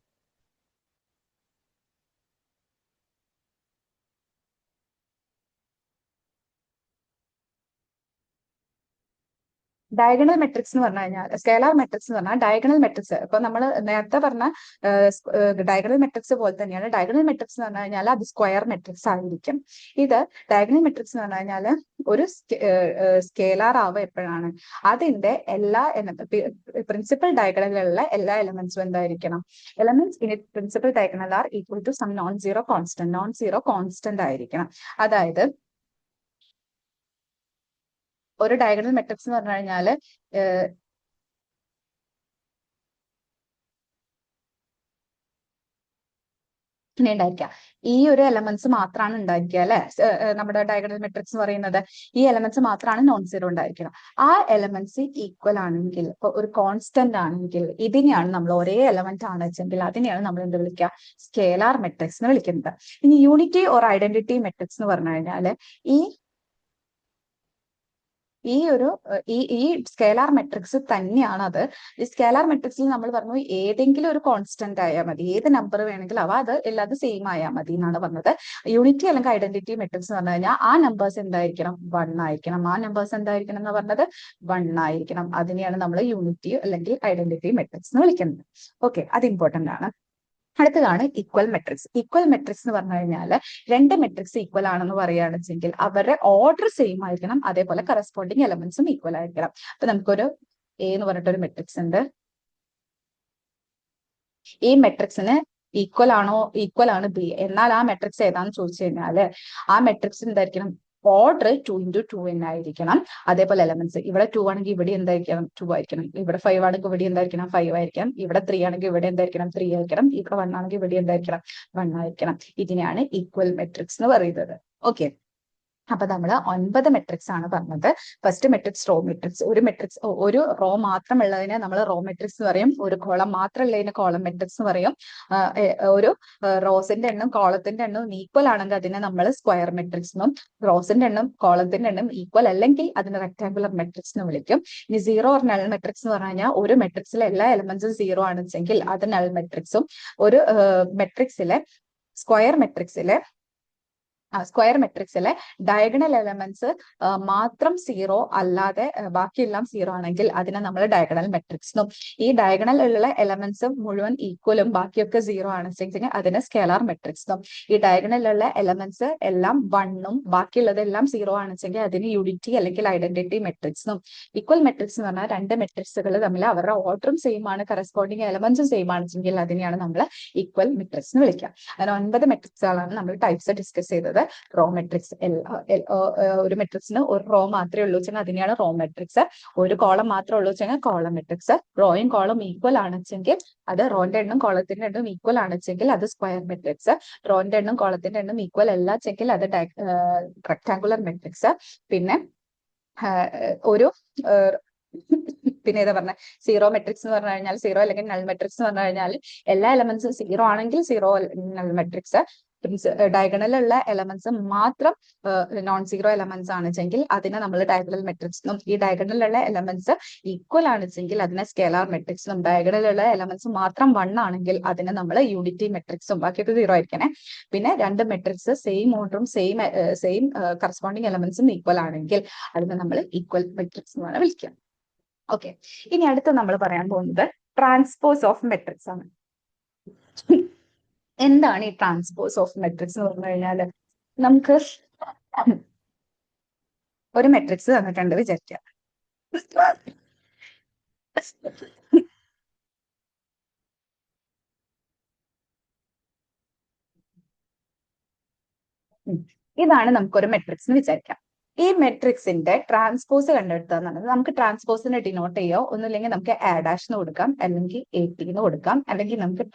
Diagonal matrix എന്ന് പറഞ്ഞു കഴിഞ്ഞാൽ, scalar matrix എന്ന് പറഞ്ഞാൽ diagonal matrix. ഇപ്പൊ നമ്മൾ നേരത്തെ പറഞ്ഞ ഡയഗണൽ മെട്രിക്സ് പോലെ തന്നെയാണ്. ഡയഗണൽ മെട്രിക്സ് എന്ന് പറഞ്ഞു കഴിഞ്ഞാൽ അത് സ്ക്വയർ മെട്രിക്സ് ആയിരിക്കും. ഇത് ഡയഗണൽ മെട്രിക്സ് എന്ന് പറഞ്ഞു കഴിഞ്ഞാൽ ഒരു സ്കേലാർ ആവുക എപ്പോഴാണ്? അതിന്റെ എല്ലാ പ്രിൻസിപ്പൽ ഡയഗണലിലുള്ള എല്ലാ എലമെന്റ്സും എന്തായിരിക്കണം? Elements in it principal diagonal are equal to some non zero constant. Non zero constant ആയിരിക്കണം. അതായത് ഒരു ഡയഗണൽ മെട്രിക്സ് എന്ന് പറഞ്ഞു കഴിഞ്ഞാല് ഉണ്ടായിരിക്കുക, ഈ ഒരു എലമെന്റ്സ് മാത്രമാണ് ഉണ്ടായിരിക്കുക അല്ലെ. നമ്മുടെ ഡയഗണൽ മെട്രിക്സ് എന്ന് പറയുന്നത് ഈ എലമെന്റ്സ് മാത്രമാണ് നോൺ സീറോ ഉണ്ടായിരിക്കണം. ആ എലമെന്റ്സ് ഈക്വൽ ആണെങ്കിൽ, ഇപ്പൊ ഒരു കോൺസ്റ്റന്റ് ആണെങ്കിൽ, ഇതിനെയാണ് നമ്മൾ ഒരേ എലമെന്റ് ആണ് വെച്ചെങ്കിൽ അതിനെയാണ് നമ്മൾ എന്ത് വിളിക്കുക? സ്കേലാർ മെട്രിക്സ് എന്ന് വിളിക്കുന്നത്. ഇനി യൂണിറ്റി ഓർ ഐഡന്റിറ്റി മെട്രിക്സ് എന്ന് പറഞ്ഞു കഴിഞ്ഞാല് ഈ സ്കേലാർ മെട്രിക്സ് തന്നെയാണ് അത്. ഈ സ്കേലാർ മെട്രിക്സിൽ നമ്മൾ പറഞ്ഞു ഏതെങ്കിലും ഒരു കോൺസ്റ്റന്റ് ആയാൽ മതി, ഏത് നമ്പർ വേണമെങ്കിലും അത് എല്ലാതും സെയിം ആയാൽ മതി എന്നാണ് പറഞ്ഞത്. യൂണിറ്റി അല്ലെങ്കിൽ ഐഡന്റിറ്റി മെട്രിക്സ് എന്ന് പറഞ്ഞു കഴിഞ്ഞാൽ ആ നമ്പേഴ്സ് എന്തായിരിക്കണം? 1 ആയിരിക്കണം. ആ നമ്പേഴ്സ് എന്തായിരിക്കണം എന്ന് പറഞ്ഞത്? 1 ആയിരിക്കണം. അതിനെയാണ് നമ്മൾ യൂണിറ്റി അല്ലെങ്കിൽ ഐഡന്റിറ്റി മെട്രിക്സ് എന്ന് വിളിക്കുന്നത്. ഓക്കെ, അത് ഇമ്പോർട്ടന്റ് ആണ്. അടുത്തതാണ് ഈക്വൽ മെട്രിക്സ്. ഈക്വൽ മെട്രിക്സ് എന്ന് പറഞ്ഞു കഴിഞ്ഞാൽ 2 മെട്രിക്സ് ഈക്വൽ ആണെന്ന് പറയുകയാണെന്നുവെച്ചെങ്കിൽ അവരുടെ ഓർഡർ സെയിം ആയിരിക്കണം, അതേപോലെ കറസ്പോണ്ടിങ് എലമെന്റ്സും ഈക്വൽ ആയിരിക്കണം. അപ്പൊ നമുക്കൊരു എ എന്ന് പറഞ്ഞിട്ടൊരു മെട്രിക്സ് ഉണ്ട്. ഈ മെട്രിക്സിന് ഈക്വൽ ആണ് ബി, എന്നാൽ ആ മെട്രിക്സ് ഏതാണെന്ന് ചോദിച്ചു കഴിഞ്ഞാല് ആ മെട്രിക്സ് എന്തായിരിക്കണം? ഓർഡർ 2 × 2 എന്നായിരിക്കണം. അതേപോലെ എലമെന്റ്സ് ഇവിടെ 2 ആണെങ്കിൽ ഇവിടെ എന്തായിരിക്കണം? 2 ആയിരിക്കണം. ഇവിടെ 5 ആണെങ്കിൽ ഇവിടെ എന്തായിരിക്കണം? 5 ആയിരിക്കണം. ഇവിടെ 3 ആണെങ്കിൽ ഇവിടെ എന്തായിരിക്കണം? 3 ആയിരിക്കണം. ഇവിടെ 1 ആണെങ്കിൽ ഇവിടെ എന്തായിരിക്കണം? 1 ആയിരിക്കണം. ഇതിനെയാണ് ഈക്വൽ മെട്രിക്സ് എന്ന് പറയുന്നത്. ഓക്കെ, അപ്പൊ നമ്മൾ 9 മെട്രിക്സ് ആണ് പറഞ്ഞത്. First matrix raw matrix. ഒരു റോ മാത്രമുള്ളതിനെ നമ്മൾ റോ മെട്രിക്സ് എന്ന് പറയും. ഒരു കോളം മാത്രമുള്ളതിനെ കോളം മെട്രിക്സ് എന്ന് പറയും. ഒരു റോസിന്റെ എണ്ണം കോളത്തിന്റെ എണ്ണം ഈക്വൽ ആണെങ്കിൽ അതിനെ നമ്മൾ സ്ക്വയർ മെട്രിക്സ് എന്നും, റോസിന്റെ എണ്ണം കോളത്തിന്റെ എണ്ണം ഈക്വൽ അല്ലെങ്കിൽ അതിനെ റെക്ടാങ്കുലർ മെട്രിക്സ് എന്ന് വിളിക്കും. ഇനി സീറോ ഓർ നൾ മെട്രിക്സ് എന്ന് പറഞ്ഞു കഴിഞ്ഞാൽ ഒരു മെട്രിക്സിലെ എല്ലാ എലമെന്റ്സും സീറോ ആണെന്നെങ്കിൽ അത് നൾ മെട്രിക്സും, ഒരു മെട്രിക്സിലെ സ്ക്വയർ മെട്രിക്സിലെ സ്ക്വയർ മെട്രിക്സിലെ ഡയഗണൽ എലമെന്റ്സ് മാത്രം സീറോ അല്ലാതെ ബാക്കിയെല്ലാം സീറോ ആണെങ്കിൽ അതിനെ നമ്മൾ ഡയഗണൽ മെട്രിക്സ് എന്നും, ഈ ഡയഗണൽ ഉള്ള എലമെന്റ്സ് മുഴുവൻ ഈക്വലും ബാക്കിയൊക്കെ സീറോ ആണെന്നുവെച്ചെങ്കിൽ അതിനെ സ്കേലാർ മെട്രിക്സ് എന്നും, ഈ ഡയഗണലുള്ള എലമെന്റ്സ് എല്ലാം വണ്ണും ബാക്കിയുള്ളതെല്ലാം സീറോ ആണെന്നുവെച്ചെങ്കിൽ അതിന് യൂണിറ്റി അല്ലെങ്കിൽ ഐഡന്റിറ്റി മെട്രിക്സ് എന്നും, ഈക്വൽ മെട്രിക്സ് എന്ന് പറഞ്ഞാൽ രണ്ട് മെട്രിക്സുകൾ തമ്മിൽ അവരുടെ ഓർഡറും സെയിം ആണ്, കറസ്പോണ്ടിങ് എലമെന്റ്സും സെയിം ആണെന്നുവെച്ചെങ്കിൽ അതിനെയാണ് നമ്മൾ ഈക്വൽ മെട്രിക്സ് എന്ന് വിളിക്കുക. അങ്ങനെ 9 മെട്രിക്സുകളാണ് നമ്മൾ ടൈപ്സ് ഡിസ്കസ് ചെയ്തത്. റോ മെട്രിക്സ്, ഒരു മെട്രിക്സിന് ഒരു റോ മാത്രമേ ഉള്ളൂ വെച്ചാൽ അതിനെയാണ് റോ മെട്രിക്സ്. ഒരു കോളം മാത്രമേ ഉള്ളൂ വെച്ചാൽ കോളം മെട്രിക്സ്. റോയും കോളം ഈക്വൽ ആണെച്ചെങ്കിൽ അത് റോന്റെ എണ്ണം കോളത്തിന്റെ എണ്ണം ഈക്വൽ ആണെച്ചെങ്കിൽ അത് സ്ക്വയർ മെട്രിക്സ്. റോന്റെ എണ്ണം കോളത്തിന്റെ എണ്ണം ഈക്വൽ അല്ല വെച്ചെങ്കിൽ അത് റെക്ടാങ്കുലർ മെട്രിക്സ്. പിന്നെ ഒരു പിന്നെ ഏതാ പറഞ്ഞ സീറോ മെട്രിക്സ് എന്ന് പറഞ്ഞു കഴിഞ്ഞാൽ, സീറോ അല്ലെങ്കിൽ നൾ മെട്രിക്സ് എന്ന് പറഞ്ഞു കഴിഞ്ഞാൽ എല്ലാ എലമെന്റ്സും സീറോ ആണെങ്കിൽ സീറോ നൾ മെട്രിക്സ്. ഡയഗണലുള്ള എലമെന്റ്സ് മാത്രം നോൺ സീറോ എലമെന്റ്സ് ആണെച്ചെങ്കിൽ അതിനെ നമ്മൾ ഡയഗണൽ മെട്രിക്സ് എന്നും, ഈ ഡയഗണലുള്ള എലമെന്റ്സ് ഈക്വൽ ആണെച്ചെങ്കിൽ അതിനെ സ്കേലാർ മെട്രിക്സ് എന്നും, ഡയഗണലുള്ള എലമെന്റ്സ് മാത്രം 1 ആണെങ്കിൽ അതിനെ നമ്മൾ യൂണിറ്റി മെട്രിക്സും, ബാക്കിയൊക്കെ സീറോ ആയിരിക്കണേ. പിന്നെ രണ്ട് മെട്രിക്സ് സെയിം ഓർഡറും സെയിം കറസ്പോണ്ടിങ് എലമെന്റ്സും ഈക്വൽ ആണെങ്കിൽ അതിനെ നമ്മൾ ഈക്വൽ മെട്രിക്സ് എന്നാണ് വിളിക്കുക. ഓക്കെ, ഇനി അടുത്ത് നമ്മൾ പറയാൻ പോകുന്നത് ട്രാൻസ്പോസ് ഓഫ് മെട്രിക്സ് ആണ്. എന്താണ് ഈ ട്രാൻസ്പോസ് ഓഫ് മെട്രിക്സ് എന്ന് പറഞ്ഞു കഴിഞ്ഞാൽ, നമുക്ക് ഒരു മെട്രിക്സ് തന്നിട്ടുണ്ട് വിചാരിക്കാം. ഇതാണ് നമുക്കൊരു മെട്രിക്സ് എന്ന് വിചാരിക്കാം. ഈ മെട്രിക്സിന്റെ ട്രാൻസ്പോസ് കണ്ടെടുത്താന്നുള്ളത് നമുക്ക് ട്രാൻസ്പോസിനെ ഡിനോട്ട് ചെയ്യോ, ഒന്നുമില്ലെങ്കിൽ നമുക്ക് A' എന്ന് കൊടുക്കാം, അല്ലെങ്കിൽ AT എന്ന് കൊടുക്കാം, അല്ലെങ്കിൽ നമുക്ക്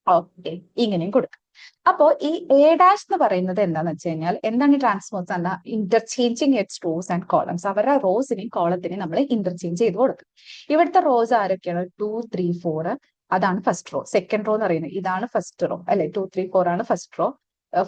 ഓക്കെ ഇങ്ങനെയും കൊടുക്കാം. അപ്പോ ഈ A' എന്ന് പറയുന്നത് എന്താന്ന് വെച്ച് കഴിഞ്ഞാൽ, എന്താണ് ഈ ട്രാൻസ്പോസ് എന്നാ interchanging it's rose and columns. അവരുടെ റോസിനെയും കോളത്തിനെയും നമ്മൾ ഇന്റർചേഞ്ച് ചെയ്ത് കൊടുക്കും. ഇവിടുത്തെ റോസ് ആരൊക്കെയാണ്? 2, 3, 4 അതാണ് ഫസ്റ്റ് റോ. സെക്കൻഡ് റോ എന്ന് പറയുന്നത് ഇതാണ് ഫസ്റ്റ് റോ അല്ലെ, 2, 3, 4 ആണ് ഫസ്റ്റ് റോ,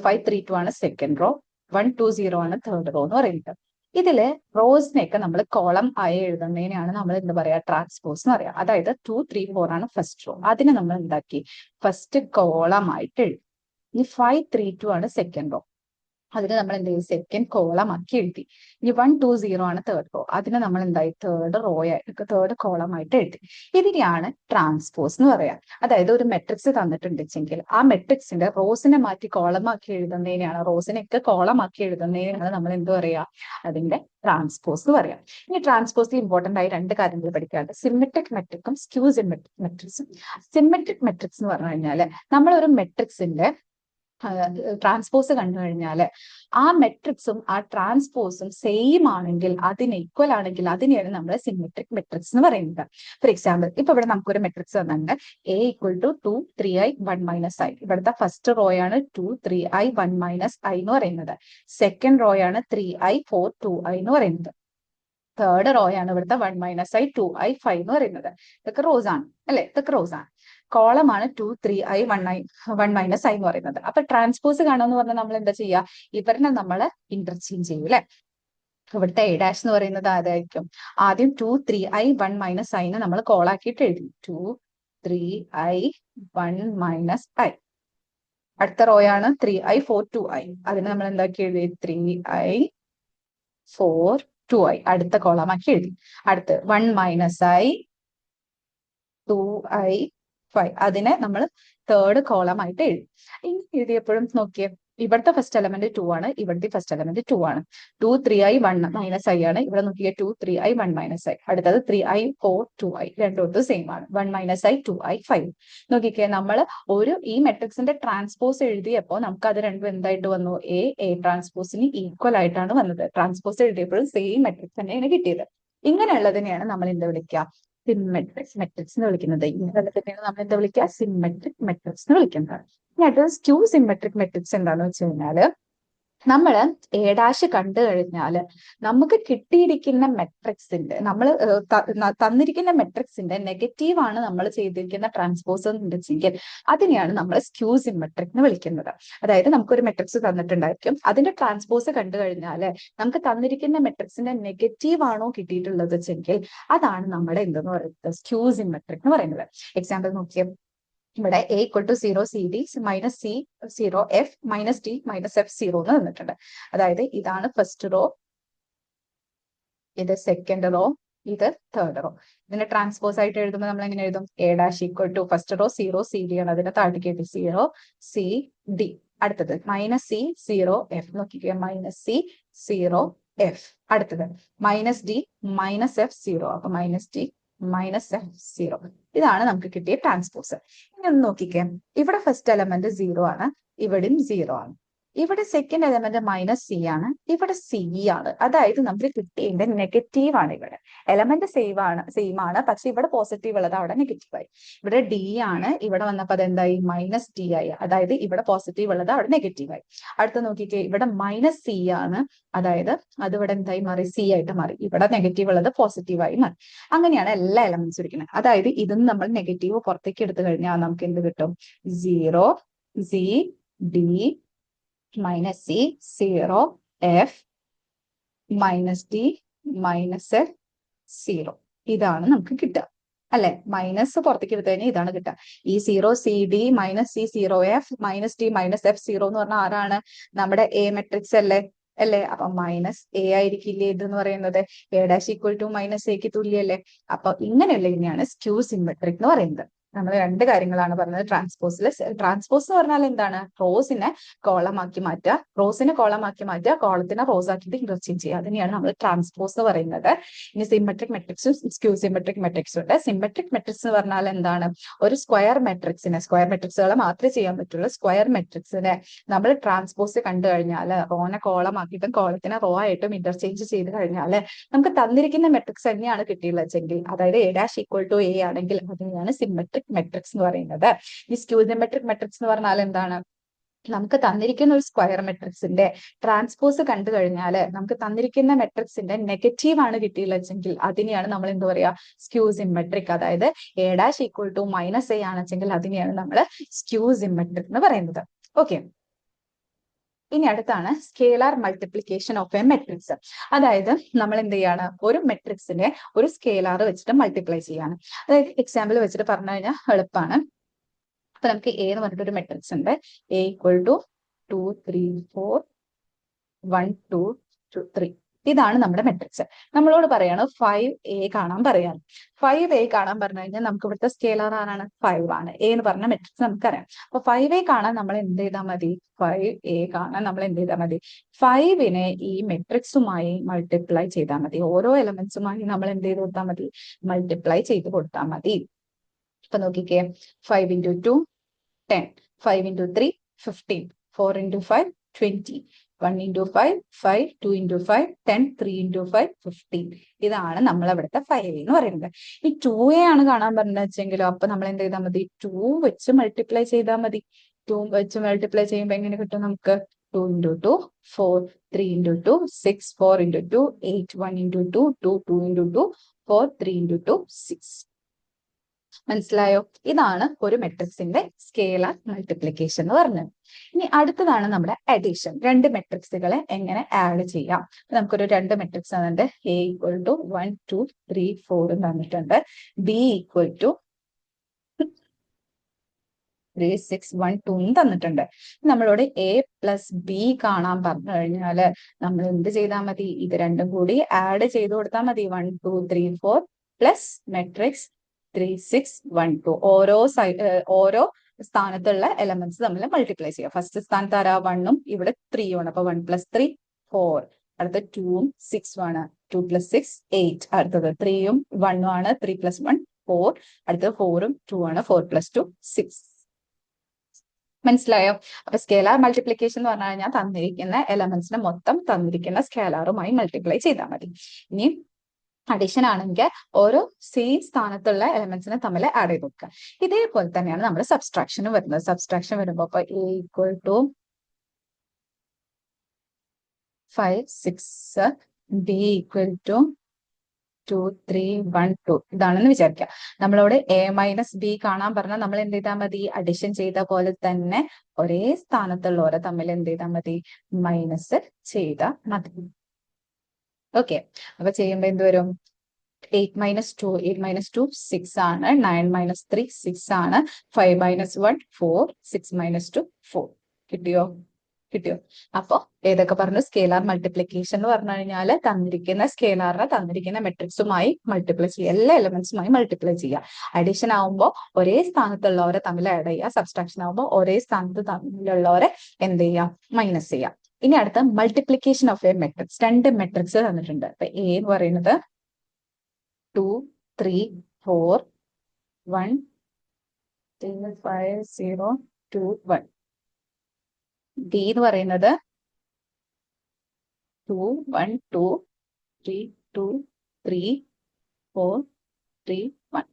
5, 3, 2 ആണ് സെക്കൻഡ് റോ, 1, 2, 0 ആണ് തേർഡ് റോ എന്ന് പറയുന്നത്. ഇതില് റോസിനെയൊക്കെ നമ്മൾ കോളം ആയി എഴുതുന്നതിനെയാണ് നമ്മൾ എന്താ പറയാ, ട്രാൻസ്പോസ് എന്ന് പറയാം. അതായത് 2, 3, 4 ആണ് ഫസ്റ്റ് റോ, അതിനെ നമ്മൾ എന്താക്കി ഫസ്റ്റ് കോളം ആയിട്ട് എഴുതി. ഇനി 5, 3, 2 ആണ് സെക്കൻഡ് റോ, അതിന് നമ്മൾ എന്ത് ചെയ്യും സെക്കൻഡ് കോളം ആക്കി എഴുതി. ഇനി 1, 2, 0 ആണ് തേർഡ് റോ, അതിനെ നമ്മൾ എന്തായി തേർഡ് കോളം ആയിട്ട് എഴുതി. ഇതിനെയാണ് ട്രാൻസ്പോസ് എന്ന് പറയാം. അതായത് ഒരു മെട്രിക്സ് തന്നിട്ടുണ്ടെങ്കിൽ ആ മെട്രിക്സിന്റെ റോസിനെ മാറ്റി കോളമാക്കി എഴുതുന്നതിനെയാണ്, റോസിനെയൊക്കെ കോളമാക്കി എഴുതുന്നതിനാണ് നമ്മൾ എന്ത് പറയാ, അതിന്റെ ട്രാൻസ്പോസ് എന്ന് പറയാം. ഇനി ട്രാൻസ്പോസിൽ ഇമ്പോർട്ടന്റ് ആയി രണ്ട് കാര്യങ്ങൾ പഠിക്കാറുണ്ട്, സിമെട്രിക് മെട്രിക്കും സ്ക്യൂ സിമെട്രിക് മെട്രിക്സും. സിമെട്രിക് മെട്രിക്സ് എന്ന് പറഞ്ഞു കഴിഞ്ഞാൽ നമ്മളൊരു മെട്രിക്സിന്റെ ട്രാൻസ്പോസ് കണ്ടു കഴിഞ്ഞാൽ ആ മെട്രിക്സും ആ ട്രാൻസ്പോസും സെയിം ആണെങ്കിൽ, അതിന് ഈക്വൽ ആണെങ്കിൽ അതിനെയാണ് നമ്മൾ സിമെട്രിക് മെട്രിക്സ് എന്ന് പറയുന്നത്. ഫോർ എക്സാമ്പിൾ, ഇപ്പൊ ഇവിടെ നമുക്കൊരു മെട്രിക്സ് തന്നിട്ടുണ്ട് A = 2, 3i, 1 - i. ഇവിടുത്തെ ഫസ്റ്റ് റോ ആണ് 2, 3i, 1 - i എന്ന് പറയുന്നത്. സെക്കൻഡ് റോ ആണ് 3i, 4, 2i എന്ന് പറയുന്നത്. തേർഡ് റോ ആണ് ഇവിടുത്തെ 1 - i, 2i, 5 എന്ന് പറയുന്നത്. ഇതൊക്കെ റോസ് ആണ് അല്ലെ, ഇതൊക്കെ റോസ് ആണ്. കോളമാണ് 2, 3i, 1 - i എന്ന് പറയുന്നത്. അപ്പൊ ട്രാൻസ്പോസ് കാണുമെന്ന് പറഞ്ഞാൽ നമ്മൾ എന്താ ചെയ്യുക, ഇവരിനെ നമ്മൾ ഇന്റർചേഞ്ച് ചെയ്യും അല്ലെ. ഇവിടുത്തെ A' എന്ന് പറയുന്നത് ആരായിരിക്കും, ആദ്യം 2, 3i, 1 - i നമ്മൾ കോളാക്കിയിട്ട് എഴുതി, 2, 3i, 1 - i. അടുത്ത റോ ആണ് 3i, 4, 2i, അതിന് നമ്മൾ എന്താക്കി എഴുതി 3i, 4, 2i അടുത്ത കോളമാക്കി എഴുതി. അടുത്ത് 1 - i, 2i, 5 അതിനെ നമ്മൾ തേർഡ് കോളം ആയിട്ട് എഴുതി. ഇനി എഴുതിയപ്പോഴും നോക്കിയേ, ഇവിടുത്തെ ഫസ്റ്റ് എലമെന്റ് 2 ആണ്, ഇവിടുത്തെ ഫസ്റ്റ് എലമെന്റ് 2 ആണ്. 2, 3i, 1 - i ആണ്. ഇവിടെ നോക്കിയേ 2, 3i, 1 - i. അടുത്തത് 3i, 4, 2i രണ്ടോട്ടും സെയിം ആണ്. 1 - i, 2i, 5. നോക്കിക്കേ, നമ്മൾ ഈ മെട്രിക്സിന്റെ ട്രാൻസ്പോസ് എഴുതിയപ്പോൾ നമുക്ക് അത് രണ്ടും എന്തായിട്ട് വന്നു, A ട്രാൻസ്പോസിന് ഈക്വൽ ആയിട്ടാണ് വന്നത്. ട്രാൻസ്പോസ് എഴുതിയപ്പോഴും സെയിം മെട്രിക്സ് തന്നെയാണ് കിട്ടിയത്. ഇങ്ങനെയുള്ളതിനെയാണ് നമ്മൾ എന്താ വിളിക്കുക, സിമെട്രിക് മെട്രിക്സ് എന്ന് വിളിക്കുന്നത്. ഇങ്ങനെയുള്ളതിനെയാണ് നമ്മൾ എന്താ വിളിക്കുക, സിമെട്രിക് മെട്രിക്സ് എന്ന് വിളിക്കുന്നത്. ഇനി അടുത്തത് സ്ക്യൂ സിമെട്രിക് മെട്രിക്സ് എന്താണെന്ന് വെച്ച് കഴിഞ്ഞാല്, നമ്മൾ A' കണ്ടു കഴിഞ്ഞാൽ നമുക്ക് കിട്ടിയിരിക്കുന്ന മെട്രിക്സിന്റെ നമ്മൾ തന്നിരിക്കുന്ന മെട്രിക്സിന്റെ നെഗറ്റീവ് ആണ് നമ്മൾ ചെയ്തിരിക്കുന്ന ട്രാൻസ്പോസ് എന്നുണ്ടെങ്കിൽ അതിനെയാണ് നമ്മൾ സ്ക്യൂ സിമെട്രിക് എന്ന് വിളിക്കുന്നത്. അതായത് നമുക്കൊരു മെട്രിക്സ് തന്നിട്ടുണ്ടായിരിക്കും, അതിന്റെ ട്രാൻസ്പോസ് കണ്ടു കഴിഞ്ഞാൽ നമുക്ക് തന്നിരിക്കുന്ന മെട്രിക്സിന്റെ നെഗറ്റീവ് ആണോ കിട്ടിയിട്ടുള്ളത് വെച്ചെങ്കിൽ അതാണ് നമ്മുടെ എന്തെന്ന് പറയുന്നത്, സ്ക്യൂ സിമെട്രിക് എന്ന് പറയുന്നത്. എക്സാമ്പിൾ നോക്കിയാൽ, ഇവിടെ a equal to 0 CD minus C 0 F minus D minus F 0 എന്ന് തന്നിട്ടുണ്ട്. അതായത് ഇതാണ് ഫസ്റ്റ് റോ, ഇത് സെക്കൻഡ് റോ, ഇത് തേർഡ് റോ. ഇതിന്റെ ട്രാൻസ്പോസ് ആയിട്ട് എഴുതുമ്പോൾ നമ്മൾ എങ്ങനെ എഴുതും? a dash equal to first row 0 CD ആണ്, അതിന്റെ താഴേക്ക് എഴുതി 0 C D. അടുത്തത് മൈനസ് C 0 F, നോക്കിക്കുക മൈനസ് C 0 F. അടുത്തത് മൈനസ് D മൈനസ് F 0, അപ്പൊ മൈനസ് D മൈനസ് F 0. ഇതാണ് നമുക്ക് കിട്ടിയ ട്രാൻസ്പോസ്. ഇനി ഒന്ന് നോക്കിക്കേ, ഇവിടെ ഫസ്റ്റ് എലമെന്റ് 0 ആണ്, ഇവിടെയും 0 ആണ്. ഇവിടെ സെക്കൻഡ് എലമെന്റ് മൈനസ് C ആണ്, ഇവിടെ C ആണ്. അതായത് നമുക്ക് കിട്ടിയതിന്റെ നെഗറ്റീവ് ആണ്. ഇവിടെ എലമെന്റ് സെയിം ആണ്, പക്ഷെ ഇവിടെ പോസിറ്റീവ് ഉള്ളത് അവിടെ നെഗറ്റീവ് ആയി. ഇവിടെ D ആണ്, ഇവിടെ വന്നപ്പോൾ അതെന്തായി? മൈനസ് D ആയി. അതായത് ഇവിടെ പോസിറ്റീവ് ഉള്ളത് അവിടെ നെഗറ്റീവ് ആയി. അടുത്ത നോക്കിക്കേ, ഇവിടെ മൈനസ് C ആണ്, അതായത് അത് ഇവിടെ എന്തായി മാറി? C ആയിട്ട് മാറി. ഇവിടെ നെഗറ്റീവ് ഉള്ളത് പോസിറ്റീവ് ആയി മാറി. അങ്ങനെയാണ് എല്ലാ എലമെന്റ്സും ഇരിക്കുന്നത്. അതായത് ഇതും നമ്മൾ നെഗറ്റീവ് പുറത്തേക്ക് എടുത്തു കഴിഞ്ഞാൽ നമുക്ക് എന്ത് കിട്ടും? 0 C D minus C 0 F minus D minus F 0. ഇതാണ് നമുക്ക് കിട്ടുക, അല്ലെ? മൈനസ് പുറത്തേക്ക് എടുത്തു കഴിഞ്ഞാൽ ഇതാണ് കിട്ടുക. ഈ 0 CD minus C 0 F minus D minus F 0 എന്ന് പറഞ്ഞാൽ ആരാണ്? നമ്മുടെ A മെട്രിക്സ് അല്ലേ? അല്ലേ? അപ്പൊ മൈനസ് A ആയിരിക്കില്ലേ ഇതെന്ന് പറയുന്നത്? A dash equal to minus എക്ക് തുല്യല്ലേ? അപ്പൊ ഇങ്ങനെയുള്ള ഇതിനെയാണ് സ്ക്യൂ സിമെട്രിക് എന്ന് പറയുന്നത്. നമ്മൾ രണ്ട് കാര്യങ്ങളാണ് പറഞ്ഞത് ട്രാൻസ്പോസിൽ. ട്രാൻസ്പോസ് എന്ന് പറഞ്ഞാൽ എന്താണ്? റോസിനെ കോളമാക്കി മാറ്റുക, റോസിനെ കോളമാക്കി മാറ്റുക, കോളത്തിനെ റോസ് ആക്കിയിട്ട് ഇന്റർചേഞ്ച് ചെയ്യുക. അതിനെയാണ് നമ്മൾ ട്രാൻസ്പോസ് എന്ന് പറയുന്നത്. ഇനി സിമെട്രിക് മെട്രിക്സും സ്ക്യൂ സിമെട്രിക് മെട്രിക്സും ഉണ്ട്. സിമെട്രിക് മെട്രിക്സ് എന്ന് പറഞ്ഞാൽ എന്താണ്? ഒരു സ്ക്വയർ മെട്രിക്സിനെ, സ്ക്വയർ മെട്രിക്സുകളെ മാത്രമേ ചെയ്യാൻ പറ്റുള്ളൂ. സ്ക്വയർ മെട്രിക്സിനെ നമ്മൾ ട്രാൻസ്പോസ് കണ്ടു കഴിഞ്ഞാൽ, റോനെ കോളമാക്കിയിട്ടും കോളത്തിനെ റോ ആയിട്ടും ഇന്റർചേഞ്ച് ചെയ്ത് കഴിഞ്ഞാൽ നമുക്ക് തന്നിരിക്കുന്ന മെട്രിക്സ് തന്നെയാണ് കിട്ടിയുള്ളതെങ്കിൽ, അതായത് A dash equal to A ആണെങ്കിൽ അതിനെയാണ് സിമെട്രിക് മെട്രിക്സ് എന്ന് പറയുന്നത്. ഈ സ്ക്യൂ സിമെട്രിക് മെട്രിക്സ് എന്ന് പറഞ്ഞാൽ എന്താണ്? നമുക്ക് തന്നിരിക്കുന്ന ഒരു സ്ക്വയർ മെട്രിക്സിന്റെ ട്രാൻസ്പോസ് കണ്ടു കഴിഞ്ഞാൽ നമുക്ക് തന്നിരിക്കുന്ന മെട്രിക്സിന്റെ നെഗറ്റീവ് ആണ് കിട്ടിയുള്ളതെങ്കിൽ അതിനെയാണ് നമ്മൾ എന്ത് പറയാ? Skew symmetric. അതായത് A dash equal to minus A ആണെന്നെങ്കിൽ അതിനെയാണ് നമ്മൾ സ്ക്യൂ സിമെട്രിക് എന്ന് പറയുന്നത്. ഓക്കെ, ഇനി അടുത്താണ് scalar multiplication of a matrix. അതായത് നമ്മൾ എന്ത് ചെയ്യാണ്? ഒരു മെട്രിക്സിനെ ഒരു സ്കേലാർ വെച്ചിട്ട് മൾട്ടിപ്ലൈ ചെയ്യാണ്. അതായത് എക്സാമ്പിൾ വെച്ചിട്ട് പറഞ്ഞു കഴിഞ്ഞാൽ എളുപ്പമാണ്. അപ്പൊ നമുക്ക് A എന്ന് പറഞ്ഞിട്ട് ഒരു മെട്രിക്സ് ഉണ്ട്. A equal to 2 3 4 1 2 2 3. ഇതാണ് നമ്മുടെ മെട്രിക്സ്. നമ്മളോട് പറയാണ് 5A കാണാൻ പറയാൻ. 5A കാണാൻ പറഞ്ഞു കഴിഞ്ഞാൽ നമുക്ക് ഇവിടുത്തെ സ്കേലർ ആരാണ്? 5 ആണ്. A എന്ന് പറഞ്ഞ മെട്രിക്സ് നമുക്കറിയാം. അപ്പൊ 5A കാണാൻ നമ്മൾ എന്ത് ചെയ്താൽ മതി? 5A കാണാൻ നമ്മൾ എന്ത് ചെയ്താൽ മതി? 5നെ ഈ മെട്രിക്സുമായി മൾട്ടിപ്ലൈ ചെയ്താൽ മതി. ഓരോ എലമെന്റ്സുമായി നമ്മൾ എന്ത് ചെയ്ത് കൊടുത്താൽ മതി? മൾട്ടിപ്ലൈ ചെയ്ത് കൊടുത്താൽ മതി. ഇപ്പൊ നോക്കിക്കേ, 5 into 2 10, 5 into 3 15, 4 into 5 20, 1 into 5 5, 2 into 5 10, 3 into 5 15. ഇതാണ് നമ്മൾ അവിടുത്തെ 5A എന്ന് പറയുന്നത്. ഈ 2A ആണ് കാണാൻ പറഞ്ഞത് വെച്ചെങ്കിലോ അപ്പൊ നമ്മൾ എന്ത് ചെയ്താൽ മതി? 2 വെച്ച് മൾട്ടിപ്ലൈ ചെയ്താൽ മതി. 2 വെച്ച് മൾട്ടിപ്ലൈ ചെയ്യുമ്പോൾ എങ്ങനെ കിട്ടും നമുക്ക്? 2 into 2 4, 3 into 2 6, 4 into 2 8, 1 into 2 2, 2 into 2 4, 3 into 2 6. മനസ്സിലായോ? ഇതാണ് ഒരു മെട്രിക്സിന്റെ സ്കേലാർ മൾട്ടിപ്ലിക്കേഷൻ എന്ന് പറഞ്ഞത്. ഇനി അടുത്തതാണ് നമ്മുടെ അഡീഷൻ. രണ്ട് മെട്രിക്സുകളെ എങ്ങനെ ആഡ് ചെയ്യാം? നമുക്കൊരു രണ്ട് മെട്രിക്സ് തന്നിട്ടുണ്ട്. A ഈക്വൽ ടു 1 2 3 4 തന്നിട്ടുണ്ട്. B ഈക്വൽ ടു 3 6 1 2 തന്നിട്ടുണ്ട്. നമ്മളോട് A പ്ലസ് B കാണാൻ പറഞ്ഞു കഴിഞ്ഞാല് നമ്മൾ എന്ത് ചെയ്താൽ മതി? ഇത് രണ്ടും കൂടി ആഡ് ചെയ്ത് കൊടുത്താൽ മതി. 1 2 3 4 പ്ലസ് മെട്രിക്സ് 3 6 1 2. ഓരോ സ്ഥാനത്തുള്ള എലമെന്റ്സ് തമ്മിൽ മൾട്ടിപ്ലൈ ചെയ്യുക. ഫസ്റ്റ് സ്ഥാനത്ത് ആരാ? 1ഉം ഇവിടെ 3ഉം ആണ്. അപ്പൊ 1 + 3 4. അടുത്ത 2ഉം 6ഉം ആണ്. 2 + 6 8. അടുത്തത് 3ഉം 1ഉം ആണ്. 3 + 1 4. അടുത്തത് 4ഉം 2 ആണ്. 4 + 2 6. മനസ്സിലായോ? അപ്പൊ സ്കേലാർ മൾട്ടിപ്ലിക്കേഷൻ എന്ന് പറഞ്ഞു കഴിഞ്ഞാൽ തന്നിരിക്കുന്ന എലമെന്റ്സിനെ മൊത്തം തന്നിരിക്കുന്ന സ്കേലാറുമായി മൾട്ടിപ്ലൈ ചെയ്താൽ മതി. ഇനി അഡീഷൻ ആണെങ്കിൽ ഓരോ സെയിം സ്ഥാനത്തുള്ള എലമെന്റ്സിനെ തമ്മിൽ ആഡ് ചെയ്ത് കൊടുക്കുക. ഇതേപോലെ തന്നെയാണ് നമ്മുടെ സബ്സ്ട്രാക്ഷനും വരുന്നത്. സബ്സ്ട്രാക്ഷൻ വരുമ്പോൾ ഇപ്പൊ A equal to 5 6, B equal to 2 3 1 2 ഇതാണെന്ന് വിചാരിക്കുക. നമ്മളോട് A മൈനസ് B കാണാൻ പറഞ്ഞാൽ നമ്മൾ എന്ത് ചെയ്താൽ മതി? അഡിഷൻ ചെയ്ത പോലെ തന്നെ ഒരേ സ്ഥാനത്തുള്ളവരെ തമ്മിൽ എന്ത് ചെയ്താൽ മതി? മൈനസ് ചെയ്താൽ മതി. ഓക്കെ, അപ്പൊ ചെയ്യുമ്പോ എന്ത് വരും? 8 minus 2, 8 minus 2, 6 ആണ്. 9 minus 3, 6 ആണ്. 5 minus 1, 4, 6 minus 2, 4. കിട്ടിയോ? അപ്പൊ ഏതൊക്കെ പറഞ്ഞു? സ്കേലാർ മൾട്ടിപ്ലിക്കേഷൻ എന്ന് പറഞ്ഞു കഴിഞ്ഞാൽ തന്നിരിക്കുന്ന സ്കേലാറിനെ തന്നിരിക്കുന്ന മെട്രിക്സുമായി മൾട്ടിപ്ലൈ ചെയ്യുക, എല്ലാ എലമെന്റ്സുമായി മൾട്ടിപ്ലൈ ചെയ്യുക. അഡീഷൻ ആവുമ്പോൾ ഒരേ സ്ഥാനത്തുള്ളവരെ തമ്മിൽ ആഡ് ചെയ്യുക, സബ്സ്ട്രാക്ഷൻ ആവുമ്പോൾ ഒരേ സ്ഥാനത്ത് തമ്മിലുള്ളവരെ എന്ത് ചെയ്യുക? മൈനസ് ചെയ്യുക. ഇനി അടുത്ത മൾട്ടിപ്ലിക്കേഷൻ ഓഫ് എ മെട്രിക്സ്. രണ്ട് മെട്രിക്സ് തന്നിട്ടുണ്ട്. അപ്പൊ എ എന്ന് പറയുന്നത് 2, 3, 4, 1, 3, 5, 0, 2, 1. ഡി എന്ന് പറയുന്നത് 2, 1, 2, 3, 2, 3, 4, 3, 1.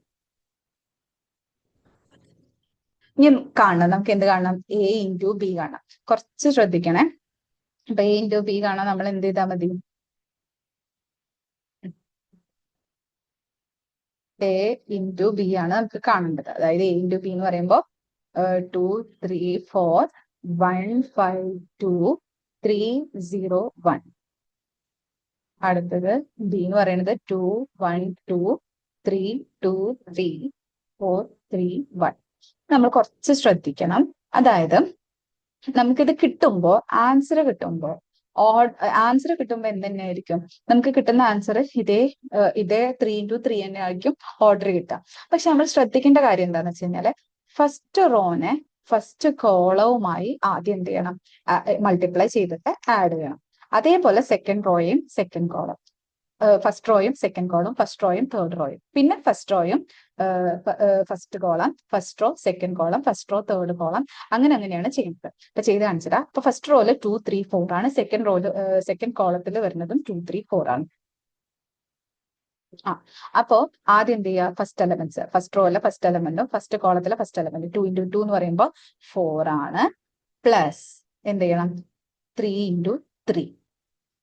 ഇനി കാണണം, നമുക്ക് എന്ത് കാണണം? എ ഇൻറ്റു ബി കാണാം. കുറച്ച് ശ്രദ്ധിക്കണേ. അപ്പൊ എ ഇൻറ്റു ബി കാണാൻ നമ്മൾ എന്ത് ചെയ്താൽ മതി? എ ഇൻറ്റു ബി ആണ് നമുക്ക് കാണേണ്ടത്. അതായത് എ ഇൻറ്റു ബി എന്ന് പറയുമ്പോൾ 2, 3, 4, 1, 5, 2, 3, 0, 1. അടുത്തത് ബി എന്ന് പറയുന്നത് 2, 1, 2, 3, 2, 3, 4, 3, 1. നമ്മൾ കുറച്ച് ശ്രദ്ധിക്കണം. അതായത് നമുക്കിത് കിട്ടുമ്പോൾ ആൻസർ കിട്ടുമ്പോൾ എന്ത് തന്നെയായിരിക്കും? നമുക്ക് കിട്ടുന്ന ആൻസർ ഇതേ 3 into 3 തന്നെ ആയിരിക്കും ഓർഡർ കിട്ടുക. പക്ഷെ നമ്മൾ ശ്രദ്ധിക്കേണ്ട കാര്യം എന്താണെന്ന് വെച്ച് കഴിഞ്ഞാല് ഫസ്റ്റ് റോനെ ഫസ്റ്റ് കോളവുമായി ആദ്യം എന്ത് ചെയ്യണം? മൾട്ടിപ്ലൈ ചെയ്തിട്ട് ആഡ് ചെയ്യണം. അതേപോലെ സെക്കൻഡ് റോയും സെക്കൻഡ് കോളം, ഫസ്റ്റ് റോയും സെക്കൻഡ് കോളം, ഫസ്റ്റ് റോയും തേർഡ് റോയും, പിന്നെ ഫസ്റ്റ് റോയും first column, first row second column, first row third column, അങ്ങനെയാണ് ചെയ്യുന്നത്. അപ്പൊ ചെയ്ത് കാണിച്ചതാ. അപ്പൊ ഫസ്റ്റ് റോയില് 2, 3, 4 ആണ്. സെക്കൻഡ് കോളത്തിൽ വരുന്നതും 2, 3, 4 ആണ്. അപ്പോ ആദ്യം എന്ത് ചെയ്യുക? ഫസ്റ്റ് എലമെന്റ്സ്, ഫസ്റ്റ് റോയിലെ ഫസ്റ്റ് എലമെന്റും ഫസ്റ്റ് കോളത്തിലെ ഫസ്റ്റ് എലമെന്റും 2 into 2 എന്ന് പറയുമ്പോൾ 4 ആണ്. പ്ലസ് എന്ത് ചെയ്യണം? 3 into 3,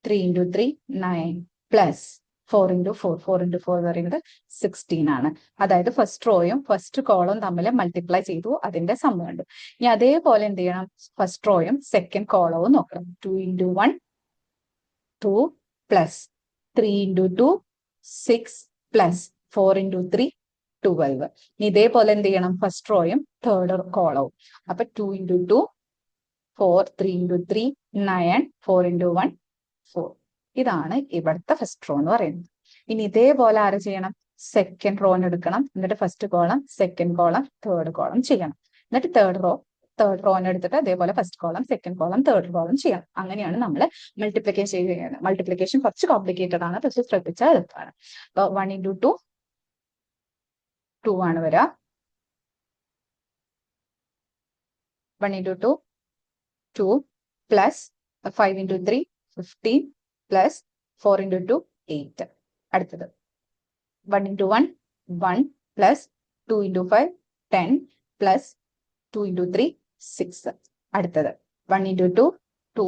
3 into 3, 9, plus 4 into 4, 4 into 4 എന്ന് പറയുന്നത് 16 ആണ്. അതായത് ഫസ്റ്റ് റോയും ഫസ്റ്റ് കോളും തമ്മിൽ മൾട്ടിപ്ലൈ ചെയ്തു, അതിന്റെ സം കണ്ടു. ഇനി അതേപോലെ എന്ത് ചെയ്യണം? ഫസ്റ്റ് റോയും സെക്കൻഡ് കോളവും നോക്കണം. 2 into 1, 2, plus 3 into 2, 6, plus 4 into 3, 12. ഇതേപോലെ എന്ത് ചെയ്യണം? ഫസ്റ്റ് റോയും തേർഡ് കോളവും. അപ്പൊ 2 into 2, 4, 3 into 3, 9, 4 into 1, 4. ഇതാണ് ഇവിടുത്തെ ഫസ്റ്റ് റോ എന്ന് പറയുന്നത്. ഇനി ഇതേപോലെ ആര് ചെയ്യണം? സെക്കൻഡ് റോന് എടുക്കണം. എന്നിട്ട് first column, second column, third column ചെയ്യണം. എന്നിട്ട് തേർഡ് റോന് എടുത്തിട്ട് അതേപോലെ first column, second column, third column ചെയ്യണം. അങ്ങനെയാണ് നമ്മൾ മൾട്ടിപ്ലിക്കേഷൻ ചെയ്യുന്നത്. മൾട്ടിപ്ലിക്കേഷൻ കുറച്ച് കോംപ്ലിക്കേറ്റഡ് ആണ്, പക്ഷെ ശ്രദ്ധിച്ചാൽ എളുപ്പമാണ്. അപ്പൊ 1 into 2, 2 ആണ് വരിക. 1 into 2, 2, plus 5 into 3, 15, plus 4 into 2, 8. അടുത്തത് 1 into 1, 1, plus 2 into 5, 10, plus 2 into 3, 6. അടുത്തത് 1 into 2, 2,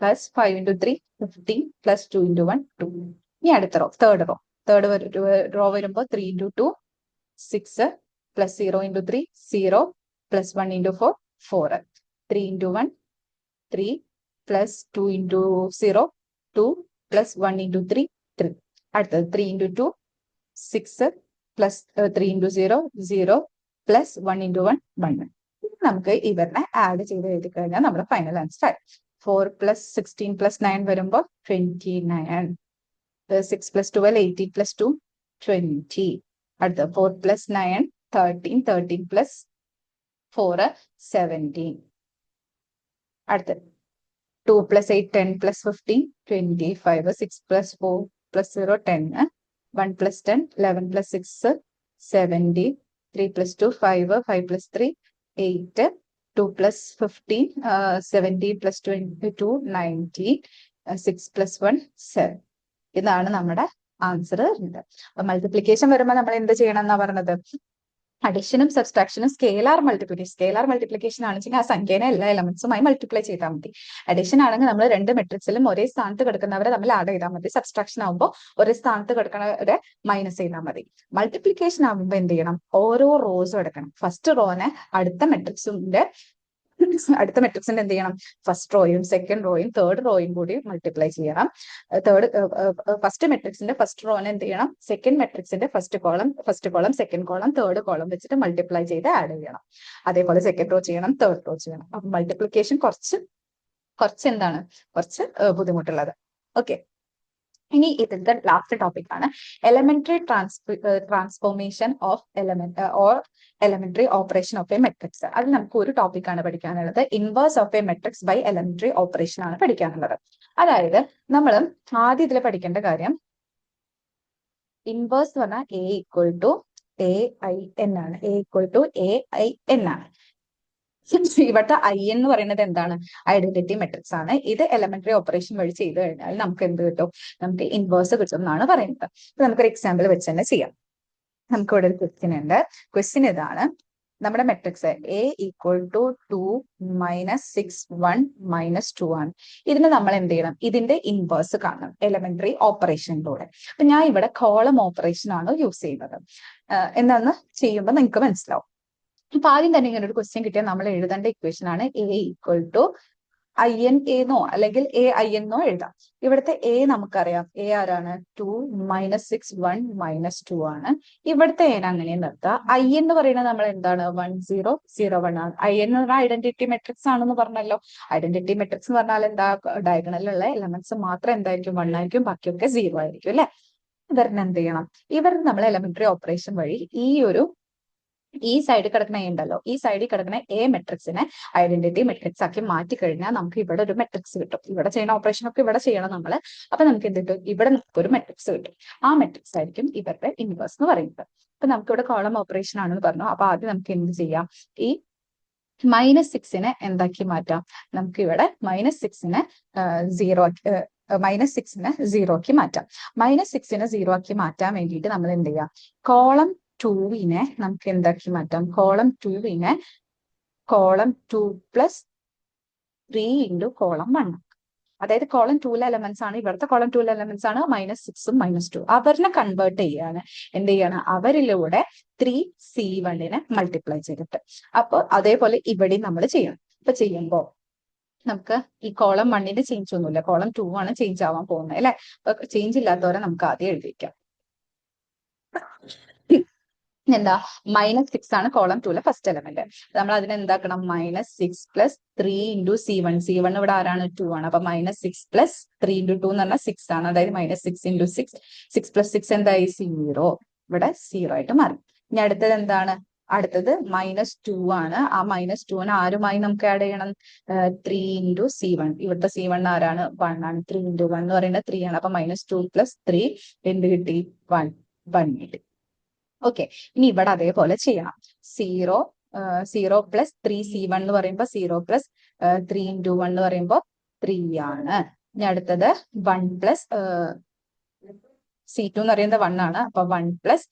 plus 5 into 3, 15, plus 2 into 1, 2. ഇനി അടുത്ത റോ, തേർഡ് റോ വരുമ്പോൾ 3 into 2, 6, plus 0 into 3, 0, plus 1 into 4, 4. 3 into 1, 3, plus 2 into 0, 2, plus 1 into 3, 3. അടുത്തത് 3 into 2, 6, plus 3 into 0, 0, plus 1 into 1, 1. നമുക്ക് ഇവരുടെ add ചെയ്ത് എഴുതി കഴിഞ്ഞാൽ നമ്മുടെ ഫൈനൽ ആൻസർ 4 പ്ലസ് 16 പ്ലസ് 9 വരുമ്പോൾ 29. 6 പ്ലസ് 12, 18 പ്ലസ് 2, 20. അടുത്ത 4 പ്ലസ് 9, 13, 13 പ്ലസ് 4, 17. അടുത്ത 2 plus 8, 10 plus 15, 25. 6 plus 4 plus 0, 10. 1 plus 10, 11 plus 6, 70. 3 plus 2, 5. 5 plus 3, 8. 2 plus 15, 70 plus 22, 90. 6 plus 1, 7. ഇതാണ് നമ്മുടെ ആൻസർ. അപ്പൊ മൾട്ടിപ്ലിക്കേഷൻ വരുമ്പോൾ നമ്മൾ എന്ത് ചെയ്യണം എന്നാ പറഞ്ഞത്? അഡിഷനും സബ്സ്ട്രാക്ഷനും സ്കേലാർ മൾട്ടിപ്ലിക്കേഷൻ ആണെന്നുവെച്ചാൽ ആ സംഖ്യേനെ എല്ലാ എലമെന്റ്സുമായി മൾട്ടിപ്ലൈ ചെയ്താൽ മതി. അഡിഷൻ ആണെങ്കിൽ നമ്മൾ രണ്ട് മെട്രിക്സിലും ഒരേ സ്ഥാനത്ത് കിടക്കുന്നവരെ നമ്മൾ ആഡ് ചെയ്താൽ മതി. സബ്സ്ട്രാക്ഷൻ ആകുമ്പോൾ ഒരേ സ്ഥാനത്ത് കിടക്കുന്നവരെ മൈനസ് ചെയ്താൽ മതി. മൾട്ടിപ്ലിക്കേഷൻ ആകുമ്പോൾ എന്ത് ചെയ്യണം? ഓരോ റോസും എടുക്കണം. ഫസ്റ്റ് റോനെ അടുത്ത മെട്രിക്സിന്റെ അടുത്ത മെട്രിക്സിന്റെ എന്ത് ചെയ്യണം, ഫസ്റ്റ് റോയും സെക്കൻഡ് റോയും തേർഡ് റോയും കൂടി മൾട്ടിപ്ലൈ ചെയ്യണം. ഫസ്റ്റ് മെട്രിക്സിന്റെ ഫസ്റ്റ് റോനെ എന്ത് ചെയ്യണം, സെക്കൻഡ് മെട്രിക്സിന്റെ first column second column third column വെച്ചിട്ട് മൾട്ടിപ്ലൈ ചെയ്ത് ആഡ് ചെയ്യണം. അതേപോലെ സെക്കൻഡ് റോ ചെയ്യണം, തേർഡ് റോ ചെയ്യണം. അപ്പൊ മൾട്ടിപ്ലിക്കേഷൻ കുറച്ച് എന്താണ്, കുറച്ച് ബുദ്ധിമുട്ടുള്ളത്. ഓക്കെ, ഇനി ഇതിന്റെ ലാസ്റ്റ് ടോപ്പിക് ആണ് elementary transformation of elementary operation of a matrix. അത് നമുക്ക് ഒരു ടോപ്പിക് ആണ് പഠിക്കാനുള്ളത്. Inverse of a matrix by elementary operation ആണ് പഠിക്കാനുള്ളത്. അതായത് നമ്മൾ ആദ്യം ഇതിൽ പഠിക്കേണ്ട കാര്യം, ഇൻവേഴ്സ് എന്ന് പറഞ്ഞാൽ A equal to A I N ആണ്. A equal to A I N ആണ്. ഇവിടുത്തെ ഐ എന്ന് പറയുന്നത് എന്താണ്, ഐഡന്റിറ്റി മെട്രിക്സ് ആണ്. ഇത് എലമെന്ററി ഓപ്പറേഷൻ വഴി ചെയ്ത് കഴിഞ്ഞാൽ നമുക്ക് എന്ത് കിട്ടും, നമുക്ക് ഇൻവേഴ്സ് കിട്ടും എന്നാണ് പറയുന്നത്. നമുക്കൊരു എക്സാമ്പിൾ വെച്ച് തന്നെ ചെയ്യാം. നമുക്ക് ഇവിടെ ഒരു ക്വസ്റ്റ്യൻ ഉണ്ട്. ക്വസ്റ്റ്യൻ ഇതാണ്, നമ്മുടെ മെട്രിക്സ് എ ഈക്വൽ ടു 2 - 6 1 - 2 ആണ്. ഇതിന് നമ്മൾ എന്ത് ചെയ്യണം, ഇതിന്റെ ഇൻവേഴ്സ് കാണണം എലമെന്ററി ഓപ്പറേഷനിലൂടെ. അപ്പൊ ഞാൻ ഇവിടെ കോളം ഓപ്പറേഷൻ ആണ് യൂസ് ചെയ്യുന്നത്. എന്താന്ന് ചെയ്യുമ്പോൾ നിങ്ങൾക്ക് മനസ്സിലാവും. അപ്പൊ ആദ്യം തന്നെ ഇങ്ങനെ ഒരു ക്വസ്റ്റ്യൻ കിട്ടിയാൽ നമ്മൾ എഴുതേണ്ട ഇക്വേഷൻ ആണ് A equal to I N എന്നോ അല്ലെങ്കിൽ എ ഐ എന്നോ എഴുതാം. ഇവിടുത്തെ എ നമുക്കറിയാം, എ ആരാണ്, 2 - 6 1 - 2 ആണ്. ഇവിടുത്തെ എ അങ്ങനെ നിർത്താം. ഐ എന്ന് പറയുന്നത് നമ്മൾ എന്താണ്, 1 0 0 1 ആണ്. ഐ എന്ന് പറഞ്ഞാൽ ഐഡന്റിറ്റി മെട്രിക്സ് ആണെന്ന് പറഞ്ഞല്ലോ. ഐഡന്റിറ്റി മെട്രിക്സ് എന്ന് പറഞ്ഞാൽ എന്താ, ഡയഗണലിലുള്ള എലമെന്റ്സ് മാത്രം എന്തായിരിക്കും, 1 ആയിരിക്കും, ബാക്കിയൊക്കെ 0 ആയിരിക്കും അല്ലെ. ഇവരിന് എന്ത് ചെയ്യണം, ഇവർ നമ്മൾ എലമെന്ററി ഓപ്പറേഷൻ വഴി ഈ സൈഡിൽ കിടക്കുന്ന എ ഉണ്ടല്ലോ, ഈ സൈഡിൽ കിടക്കുന്ന എ മെട്രിക്സിനെ ഐഡന്റിറ്റി മെട്രിക്സ് ആക്കി മാറ്റി കഴിഞ്ഞാൽ നമുക്ക് ഇവിടെ ഒരു മെട്രിക്സ് കിട്ടും. ഇവിടെ ചെയ്യുന്ന ഓപ്പറേഷൻ ഒക്കെ ഇവിടെ ചെയ്യണം നമ്മൾ. അപ്പൊ നമുക്ക് എന്ത് കിട്ടും, ഇവിടെ നമുക്ക് ഒരു മെട്രിക്സ് കിട്ടും. ആ മെട്രിക്സ് ആയിരിക്കും ഇവരുടെ ഇൻവേഴ്സ് എന്ന് പറയുന്നത്. അപ്പൊ നമുക്ക് ഇവിടെ കോളം ഓപ്പറേഷൻ ആണെന്ന് പറഞ്ഞു. അപ്പൊ ആദ്യം നമുക്ക് എന്ത് ചെയ്യാം, ഈ -6നെ എന്താക്കി മാറ്റാം, നമുക്ക് ഇവിടെ -6നെ 0 ആക്കി മാറ്റാം. -6നെ 0 ആക്കി മാറ്റാൻ വേണ്ടിയിട്ട് നമ്മൾ എന്ത് ചെയ്യാം, കോളം 2നെ നമുക്ക് എന്താക്കി മാറ്റാം, കോളം 2നെ കോളം 2 + 3 × കോളം 1. അതായത് കോളം 2ലെ എലമെന്റ്സ് ആണ്, ഇവിടുത്തെ കോളം 2ലെ എലമെന്റ്സ് ആണ് -6ഉം -2. അവരിനെ കൺവേർട്ട് ചെയ്യാണ്, എന്ത് ചെയ്യണം, അവരിലൂടെ 3C1നെ മൾട്ടിപ്ലൈ ചെയ്തിട്ട്. അപ്പൊ അതേപോലെ ഇവിടെ നമ്മൾ ചെയ്യണം. അപ്പൊ ചെയ്യുമ്പോൾ നമുക്ക് ഈ കോളം 1ന്റെ ചേഞ്ച് ഒന്നുമില്ല, കോളം 2 ആണ് ചേഞ്ച് ആവാൻ പോകുന്നത് അല്ലെ. അപ്പൊ ചേഞ്ച് ഇല്ലാത്തവരെ നമുക്ക് ആദ്യം എഴുതിക്കാം. എന്താ, -6 ആണ് കോളം 2ലെ ഫസ്റ്റ് എലമെന്റ്. നമ്മൾ അതിനെ എന്താക്കണം, -6 + 3 × C1. C1 ഇവിടെ ആരാണ്, 2 ആണ്. അപ്പൊ -6 + 3 × 2 എന്ന് പറഞ്ഞാൽ 6 ആണ്. അതായത് -6 × 6, 6 + 6 എന്തായി, 0. ഇവിടെ 0 ആയിട്ട് മാറി. ഇനി അടുത്തത് എന്താണ്, അടുത്തത് -2 ആണ്. ആ -2നെ ആരുമായി നമുക്ക് ആഡ് ചെയ്യണം, 3 × C1. ഇവിടുത്തെ C1 ആരാണ്, 1 ആണ്. 3 × 1 എന്ന് പറയുന്നത് 3 ആണ്. അപ്പൊ -2 + 3 എന്ത് കിട്ടി, 1 കിട്ടി. ഓക്കെ, ഇനി ഇവിടെ അതേപോലെ ചെയ്യണം. 0 + 3C1 എന്ന് പറയുമ്പോൾ 0 + 3 × 1 എന്ന് പറയുമ്പോൾ 3 ആണ്. ഇനി അടുത്തത് 1 + C2 എന്ന് പറയുന്നത് 1 ആണ്. അപ്പൊ 1 +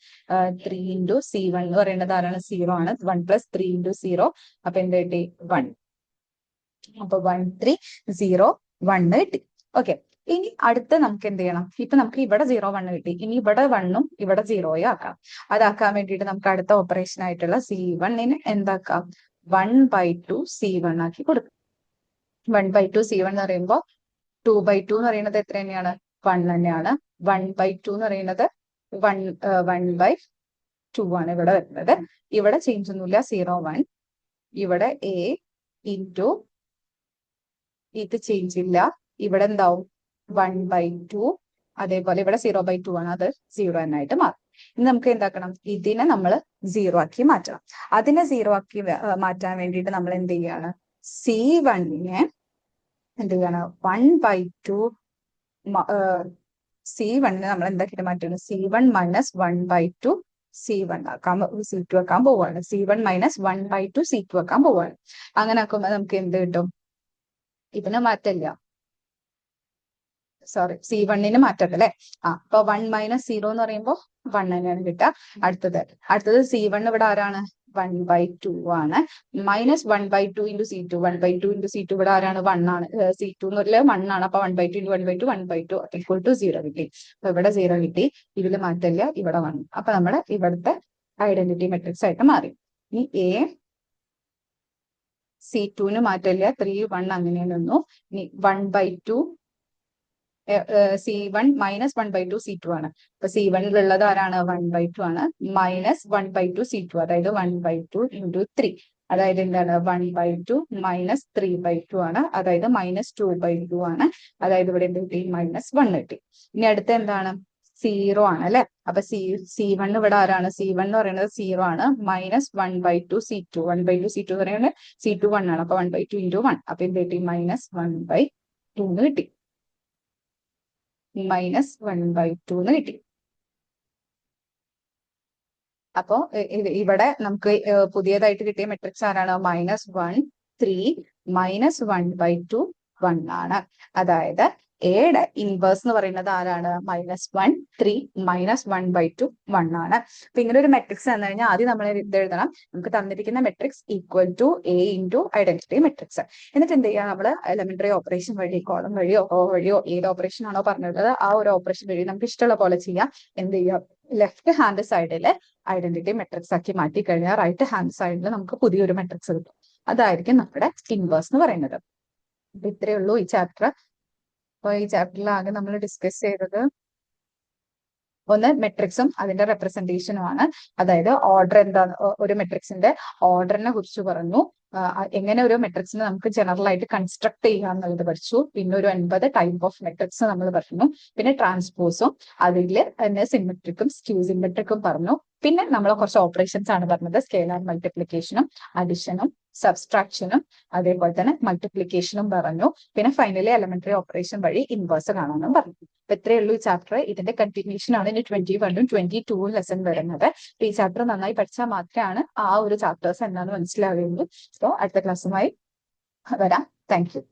3 × C1 എന്ന് പറയുന്നത് ആരാണ്, 0 ആണ്. 1 + 3 × 0, അപ്പൊ എന്ത് കിട്ടി, 1. അപ്പൊ 1 3 0 1 കിട്ടി. ഓക്കെ, ഇനി അടുത്ത നമുക്ക് എന്ത് ചെയ്യണം, ഇപ്പൊ നമുക്ക് ഇവിടെ 0 1 കിട്ടി. ഇനി ഇവിടെ 1ഉം ഇവിടെ 0യും ആക്കാം. അതാക്കാൻ വേണ്ടിയിട്ട് നമുക്ക് അടുത്ത ഓപ്പറേഷൻ ആയിട്ടുള്ള C1നെ എന്താക്കാം, 1/2 C1 ആക്കി കൊടുക്കും. 1/2 C1 എന്ന് പറയുമ്പോൾ 2/2 എന്ന് പറയുന്നത് എത്ര തന്നെയാണ്, 1 തന്നെയാണ്. 1/2 എന്ന് പറയുന്നത് 1/2 ആണ് ഇവിടെ വരുന്നത്. ഇവിടെ ചേഞ്ച് ഒന്നുമില്ല, 0 1. ഇവിടെ A ഇൻറ്റു ഇത് ചേഞ്ച് ഇല്ല, ഇവിടെ എന്താവും, 1/2. അതേപോലെ ഇവിടെ 0/2 ആണ്, അത് 0 എന്നായിട്ട് മാറും. ഇനി നമുക്ക് എന്താക്കണം, ഇതിനെ നമ്മൾ 0 ആക്കി മാറ്റണം. അതിനെ 0 ആക്കി മാറ്റാൻ വേണ്ടിയിട്ട് നമ്മൾ എന്ത് ചെയ്യാണ്, C1നെ എന്ത് ചെയ്യണം, 1/2 C1നെ നമ്മൾ എന്താക്കിയിട്ട് മാറ്റുന്നു, C1 - 1/2 C1 ആക്കാൻ C2 ആക്കാൻ പോവുകയാണ്. C1 - 1/2 C2 ആക്കാൻ പോവുകയാണ്. അങ്ങനെ ആക്കുമ്പോൾ നമുക്ക് എന്ത് കിട്ടും, ഇതിന് മാറ്റമില്ല, സോറി C1ന് മാറ്റമില്ല അല്ലെ. അപ്പൊ 1 - 0 എന്ന് പറയുമ്പോൾ 1 തന്നെയാണ് കിട്ടുക. അടുത്തത് C1 ഇവിടെ ആരാണ്, 1/2 ആണ്. -1/2 × C2. 1/2 × C2 ഇവിടെ ആരാണ്, 1 ആണ്. C2 എന്ന് 1 ആണ്. അപ്പൊ 1/2 × 1/2 = 0 കിട്ടി. അപ്പൊ ഇവിടെ 0 കിട്ടി, ഇതിൽ മാറ്റമില്ല, ഇവിടെ 1. അപ്പൊ നമ്മുടെ ഇവിടുത്തെ ഐഡന്റിറ്റി മെട്രിക്സ് ആയിട്ട് മാറി. ഈ A C2 മാറ്റില്ല, 3 1 അങ്ങനെ നിന്നു. ഇനി 1/2 C1 മൈനസ് 1/2 C2 ആണ്. അപ്പൊ C1 ഉള്ളത് ആരാണ്? 1/2 ആണ്. മൈനസ് 1/2 C2, അതായത് 1/2 ഇൻറ്റു 3, അതായത് എന്താണ്? 1/2 മൈനസ് 3/2 ആണ്, അതായത് മൈനസ് 2/2 ആണ്. അതായത് ഇവിടെ എന്ത് കിട്ടി? -1 കിട്ടി. ഇനി അടുത്ത എന്താണ്? 0 ആണ് അല്ലെ. അപ്പൊ C1 ഇവിടെ ആരാണ്? C1 എന്ന് പറയുന്നത് 0 ആണ്. മൈനസ് 1/2 C2, 1/2 C2 എന്ന് പറയുന്നത് C2 1 ആണ്. അപ്പൊ 1/2 ഇൻറ്റു 1, അപ്പൊ എന്ത് കിട്ടി? -1/2 എന്ന് കിട്ടി. -1/2 എന്ന് കിട്ടി. അപ്പോ ഇവിടെ നമുക്ക് പുതിയതായിട്ട് കിട്ടിയ മെട്രിക്സ് ആരാണ്? -1 3 -1/2 1 ആണ്. അതായത് എയുടെ ഇൻവേഴ്സ് എന്ന് പറയുന്നത് ആരാണ്? -1 3 -1/2 1 ആണ്. അപ്പൊ ഇങ്ങനെ ഒരു മെട്രിക്സ് തന്നു കഴിഞ്ഞാൽ ആദ്യം നമ്മൾ ഇത് എഴുതണം. നമുക്ക് തന്നിരിക്കുന്ന matrix equal to A into identity matrix. എന്നിട്ട് എന്ത് ചെയ്യുക? നമ്മൾ എലിമെന്ററി ഓപ്പറേഷൻ വഴി, കോളം വഴിയോ റോ വഴിയോ ഏത് ഓപ്പറേഷൻ ആണോ പറഞ്ഞിട്ടുള്ളത് ആ ഒരു ഓപ്പറേഷൻ വഴി നമുക്ക് ഇഷ്ടമുള്ള പോലെ ചെയ്യാം. എന്ത് ചെയ്യാം? ലെഫ്റ്റ് ഹാൻഡ് സൈഡിൽ ഐഡന്റിറ്റി മെട്രിക്സ് ആക്കി മാറ്റി കഴിഞ്ഞാൽ റൈറ്റ് ഹാൻഡ് സൈഡിൽ നമുക്ക് പുതിയൊരു മെട്രിക്സ് കിട്ടും. അതായിരിക്കും നമ്മുടെ ഇൻവേഴ്സ് എന്ന് പറയുന്നത്. അപ്പൊ ഇത്രയേ ഉള്ളൂ ഈ ചാപ്റ്റർ. അപ്പൊ ഈ ചാപ്റ്ററിൽ ആകെ നമ്മൾ ഡിസ്കസ് ചെയ്തത് ഒന്ന് മെട്രിക്സും അതിന്റെ റെപ്രസെന്റേഷനും ആണ്. അതായത് ഓർഡർ എന്താണ്, ഒരു മെട്രിക്സിന്റെ ഓർഡറിനെ കുറിച്ച് പറഞ്ഞു. എങ്ങനെ ഒരു മെട്രിക്സിനെ നമുക്ക് ജനറൽ ആയിട്ട് കൺസ്ട്രക്ട് ചെയ്യാം എന്നുള്ളത് പഠിച്ചു. പിന്നെ ഒരു 9 ടൈപ്പ് ഓഫ് മെട്രിക്സ് നമ്മൾ പറഞ്ഞു. പിന്നെ ട്രാൻസ്പോസും അതിൽ തന്നെ സിമെട്രിക്കും സ്ക്യൂ സിമെട്രിക്കും പറഞ്ഞു. പിന്നെ നമ്മൾ കുറച്ച് ഓപ്പറേഷൻസ് ആണ് പറഞ്ഞത്. സ്കെയിലാർ മൾട്ടിപ്ലിക്കേഷനും അഡിഷനും സബ്സ്ട്രാക്ഷനും അതേപോലെ തന്നെ മൾട്ടിപ്ലിക്കേഷനും പറഞ്ഞു. പിന്നെ ഫൈനലി എലിമെന്ററി ഓപ്പറേഷൻ വഴി ഇൻവേഴ്സ് കാണാനും പറഞ്ഞു. അപ്പൊ ഇത്രയേ ഉള്ളൂ ഈ ചാപ്റ്റർ. ഇതിന്റെ കണ്ടിന്യൂഷൻ ആണ് ഇനി 21 22 ലെസൺ വരുന്നത്. ഈ ചാപ്റ്റർ നന്നായി പഠിച്ചാൽ മാത്രമാണ് ആ ഒരു ചാപ്റ്റേഴ്സ് എന്താണെന്ന് മനസ്സിലാവുകയുള്ളൂ. സോ അടുത്ത ക്ലാസ്സുമായി വരാം. Thank you.